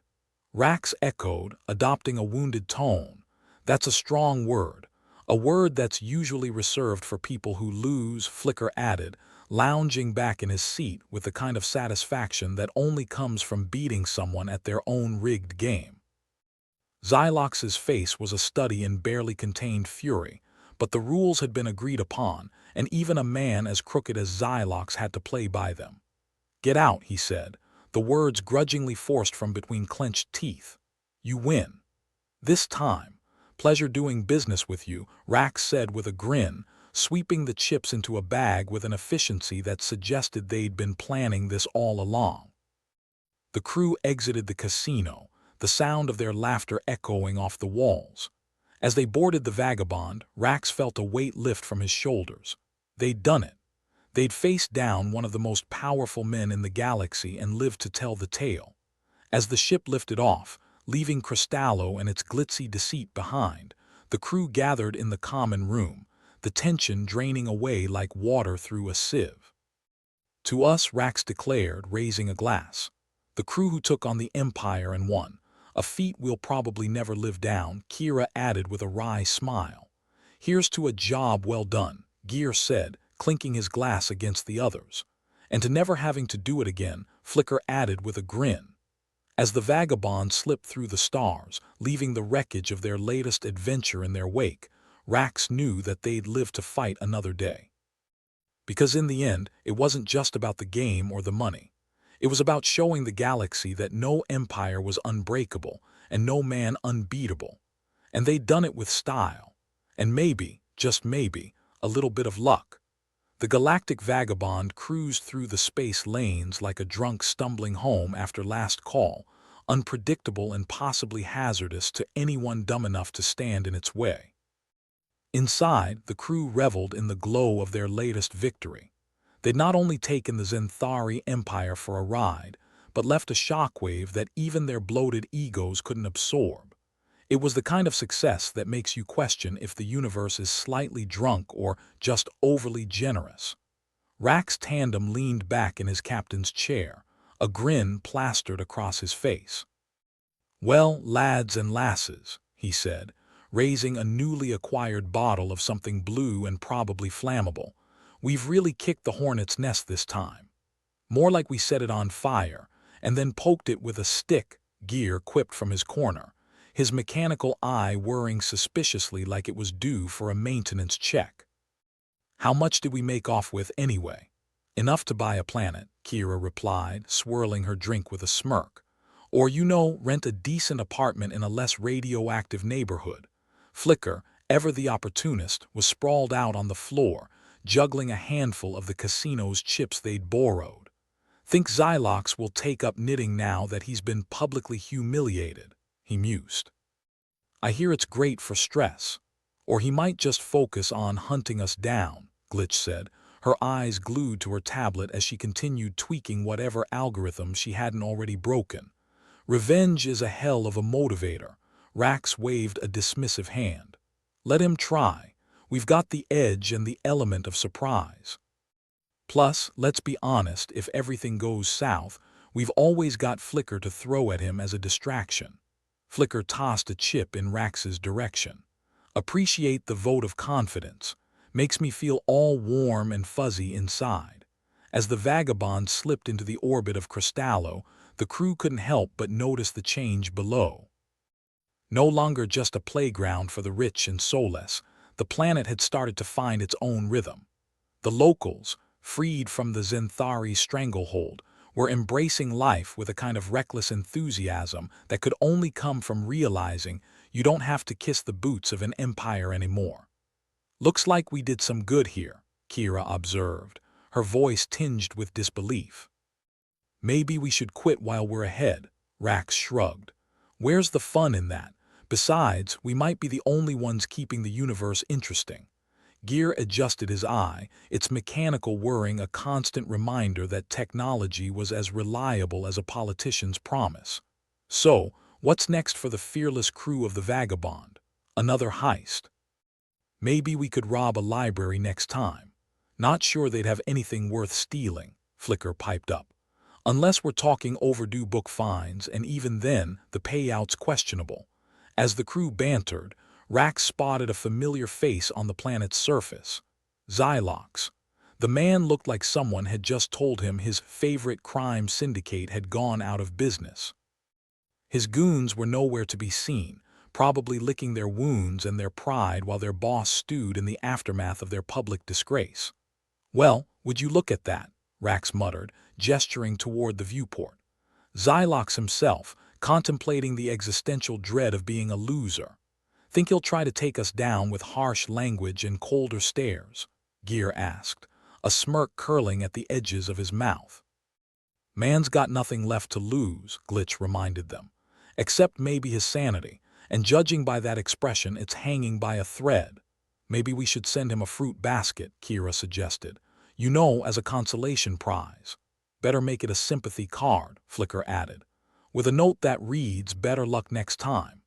Rax echoed, adopting a wounded tone. "That's a strong word. A word that's usually reserved for people who lose," Flicker added, lounging back in his seat with the kind of satisfaction that only comes from beating someone at their own rigged game. Xylox's face was a study in barely contained fury, but the rules had been agreed upon, and even a man as crooked as Xylox had to play by them. "Get out," he said, the words grudgingly forced from between clenched teeth. "You win." "This time. Pleasure doing business with you," Rax said with a grin, sweeping the chips into a bag with an efficiency that suggested they'd been planning this all along. The crew exited the casino, the sound of their laughter echoing off the walls. As they boarded the Vagabond, Rax felt a weight lift from his shoulders. They'd done it. They'd faced down one of the most powerful men in the galaxy and lived to tell the tale. As the ship lifted off, leaving Cristallo and its glitzy deceit behind, the crew gathered in the common room, the tension draining away like water through a sieve. "To us," Rax declared, raising a glass. "The crew who took on the Empire and won. A feat we'll probably never live down," Kira added with a wry smile. "Here's to a job well done," Gear said, clinking his glass against the others. "And to never having to do it again," Flicker added with a grin. As the Vagabond slipped through the stars, leaving the wreckage of their latest adventure in their wake, Rax knew that they'd live to fight another day. Because in the end, it wasn't just about the game or the money. It was about showing the galaxy that no empire was unbreakable and no man unbeatable. And they'd done it with style. And maybe, just maybe, a little bit of luck. The Galactic Vagabond cruised through the space lanes like a drunk stumbling home after last call, unpredictable and possibly hazardous to anyone dumb enough to stand in its way. Inside, the crew reveled in the glow of their latest victory. They'd not only taken the Zenthari Empire for a ride, but left a shockwave that even their bloated egos couldn't absorb. It was the kind of success that makes you question if the universe is slightly drunk or just overly generous. Rax Tandem leaned back in his captain's chair, a grin plastered across his face. "Well, lads and lasses," he said, raising a newly acquired bottle of something blue and probably flammable, "we've really kicked the hornet's nest this time. More like we set it on fire, and then poked it with a stick," Gear quipped from his corner, his mechanical eye whirring suspiciously like it was due for a maintenance check. "How much did we make off with anyway?" "Enough to buy a planet," Kira replied, swirling her drink with a smirk. "Or, rent a decent apartment in a less radioactive neighborhood." Flicker, ever the opportunist, was sprawled out on the floor, juggling a handful of the casino's chips they'd borrowed. "Think Xylox will take up knitting now that he's been publicly humiliated," he mused. "I hear it's great for stress. Or he might just focus on hunting us down," Glitch said, her eyes glued to her tablet as she continued tweaking whatever algorithm she hadn't already broken. "Revenge is a hell of a motivator." Rax waved a dismissive hand. "Let him try. We've got the edge and the element of surprise. Plus, let's be honest, if everything goes south, we've always got Flicker to throw at him as a distraction." Flicker tossed a chip in Rax's direction. "Appreciate the vote of confidence. Makes me feel all warm and fuzzy inside." As the Vagabond slipped into the orbit of Cristallo, the crew couldn't help but notice the change below. No longer just a playground for the rich and soulless, the planet had started to find its own rhythm. The locals, freed from the Zenthari stranglehold, were embracing life with a kind of reckless enthusiasm that could only come from realizing you don't have to kiss the boots of an empire anymore. "Looks like we did some good here," Kira observed, her voice tinged with disbelief. "Maybe we should quit while we're ahead," Rax shrugged. "Where's the fun in that? Besides, we might be the only ones keeping the universe interesting." Gear adjusted his eye, its mechanical whirring a constant reminder that technology was as reliable as a politician's promise. "So, what's next for the fearless crew of the Vagabond? Another heist? Maybe we could rob a library next time." "Not sure they'd have anything worth stealing," Flicker piped up. "Unless we're talking overdue book fines, and even then, the payout's questionable." As the crew bantered, Rax spotted a familiar face on the planet's surface. Xylox. The man looked like someone had just told him his favorite crime syndicate had gone out of business. His goons were nowhere to be seen, probably licking their wounds and their pride while their boss stewed in the aftermath of their public disgrace. "Well, would you look at that?" Rax muttered, gesturing toward the viewport. Xylox himself, contemplating the existential dread of being a loser. "Think he'll try to take us down with harsh language and colder stares?" Gear asked, a smirk curling at the edges of his mouth. "Man's got nothing left to lose," Glitch reminded them, "except maybe his sanity, and judging by that expression, it's hanging by a thread." "Maybe we should send him a fruit basket," Kira suggested, "as a consolation prize." "Better make it a sympathy card," Flicker added, "with a note that reads, 'Better luck next time.'"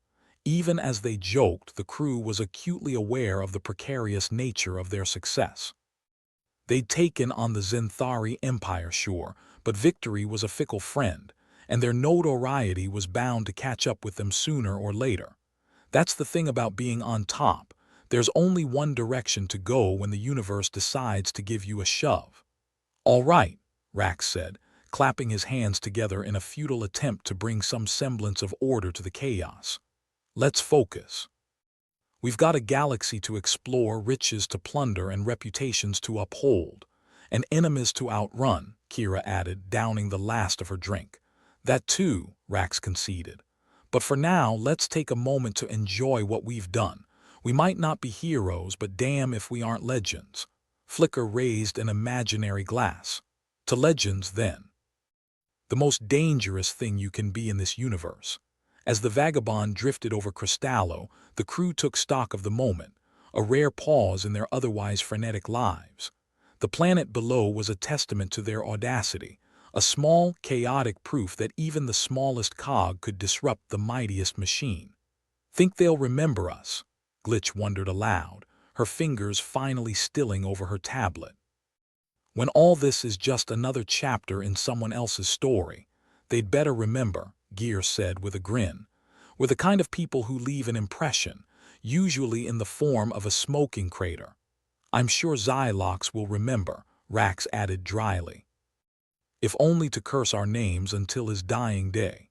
Even as they joked, the crew was acutely aware of the precarious nature of their success. They'd taken on the Zenthari Empire, sure, but victory was a fickle friend, and their notoriety was bound to catch up with them sooner or later. That's the thing about being on top. There's only one direction to go when the universe decides to give you a shove. "All right," Rax said, clapping his hands together in a futile attempt to bring some semblance of order to the chaos. "Let's focus." We've got a galaxy to explore, riches to plunder, and reputations to uphold. And enemies to outrun, Kira added, downing the last of her drink. That too, Rax conceded. But for now, let's take a moment to enjoy what we've done. We might not be heroes, but damn if we aren't legends. Flicker raised an imaginary glass. To legends, then. The most dangerous thing you can be in this universe. As the vagabond drifted over Cristallo, the crew took stock of the moment, a rare pause in their otherwise frenetic lives. The planet below was a testament to their audacity, a small, chaotic proof that even the smallest cog could disrupt the mightiest machine. Think they'll remember us? Glitch wondered aloud, her fingers finally stilling over her tablet. When all this is just another chapter in someone else's story, they'd better remember, Gear said with a grin. We're the kind of people who leave an impression, usually in the form of a smoking crater. I'm sure Xylox will remember, Rax added dryly. If only to curse our names until his dying day.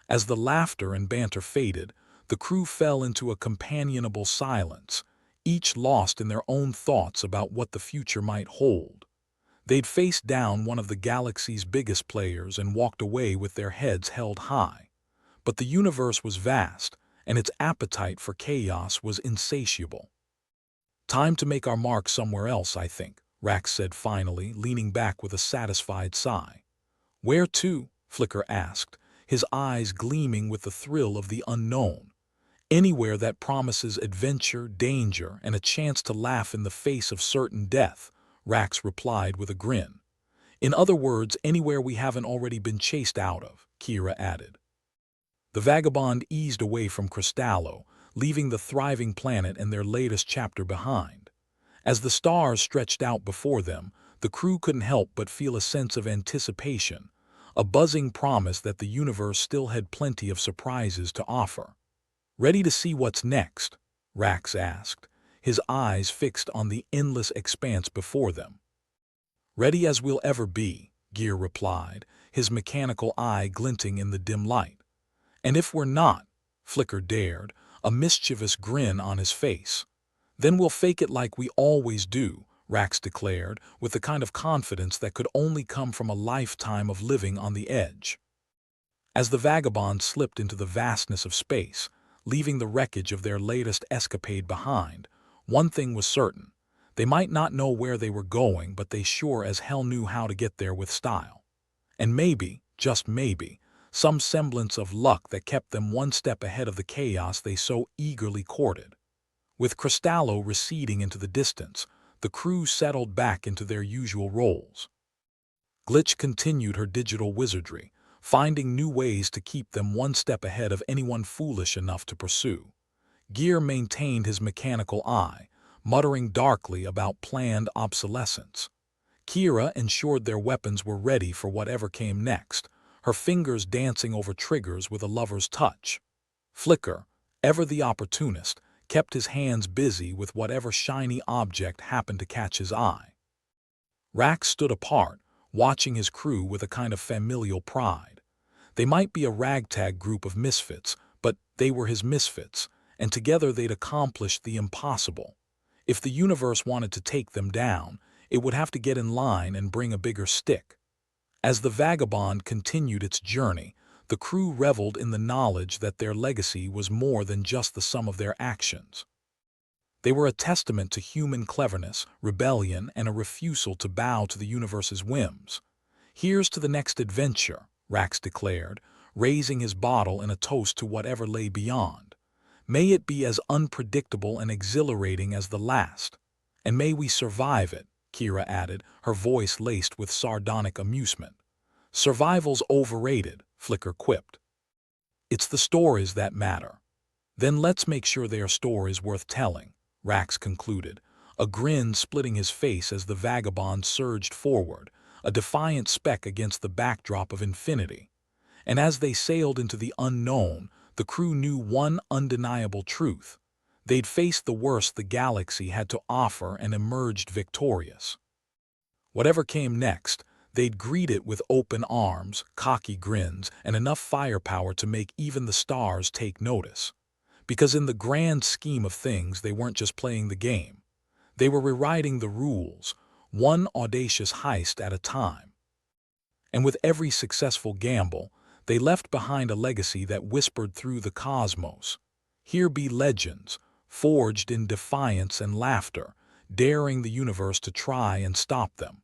As the laughter and banter faded, the crew fell into a companionable silence, each lost in their own thoughts about what the future might hold. They'd faced down one of the galaxy's biggest players and walked away with their heads held high. But the universe was vast, and its appetite for chaos was insatiable. Time to make our mark somewhere else, I think, Rax said finally, leaning back with a satisfied sigh. Where to? Flicker asked, his eyes gleaming with the thrill of the unknown. Anywhere that promises adventure, danger, and a chance to laugh in the face of certain death, Rax replied with a grin. In other words, anywhere we haven't already been chased out of, Kira added. The vagabond eased away from Cristallo, leaving the thriving planet and their latest chapter behind. As the stars stretched out before them, the crew couldn't help but feel a sense of anticipation, a buzzing promise that the universe still had plenty of surprises to offer. Ready to see what's next? Rax asked, his eyes fixed on the endless expanse before them. Ready as we'll ever be, Gear replied, his mechanical eye glinting in the dim light. And if we're not, Flicker dared, a mischievous grin on his face. Then we'll fake it like we always do, Rax declared, with the kind of confidence that could only come from a lifetime of living on the edge. As the vagabond slipped into the vastness of space, leaving the wreckage of their latest escapade behind, one thing was certain. They might not know where they were going, but they sure as hell knew how to get there with style. And maybe, just maybe, some semblance of luck that kept them one step ahead of the chaos they so eagerly courted. With Cristallo receding into the distance, the crew settled back into their usual roles. Glitch continued her digital wizardry, finding new ways to keep them one step ahead of anyone foolish enough to pursue. Gear maintained his mechanical eye, muttering darkly about planned obsolescence. Kira ensured their weapons were ready for whatever came next, her fingers dancing over triggers with a lover's touch. Flicker, ever the opportunist, kept his hands busy with whatever shiny object happened to catch his eye. Rax stood apart, watching his crew with a kind of familial pride. They might be a ragtag group of misfits, but they were his misfits, and together they'd accomplished the impossible. If the universe wanted to take them down, it would have to get in line and bring a bigger stick. As the vagabond continued its journey, the crew reveled in the knowledge that their legacy was more than just the sum of their actions. They were a testament to human cleverness, rebellion, and a refusal to bow to the universe's whims. Here's to the next adventure, Rax declared, raising his bottle in a toast to whatever lay beyond. May it be as unpredictable and exhilarating as the last. And may we survive it, Kira added, her voice laced with sardonic amusement. Survival's overrated, Flicker quipped. It's the stories that matter. Then let's make sure they are stories worth telling, Rax concluded, a grin splitting his face as the vagabond surged forward, a defiant speck against the backdrop of infinity. And as they sailed into the unknown, the crew knew one undeniable truth. They'd faced the worst the galaxy had to offer and emerged victorious. Whatever came next, they'd greet it with open arms, cocky grins, and enough firepower to make even the stars take notice. Because in the grand scheme of things, they weren't just playing the game. They were rewriting the rules, one audacious heist at a time. And with every successful gamble, they left behind a legacy that whispered through the cosmos. Here be legends, forged in defiance and laughter, daring the universe to try and stop them.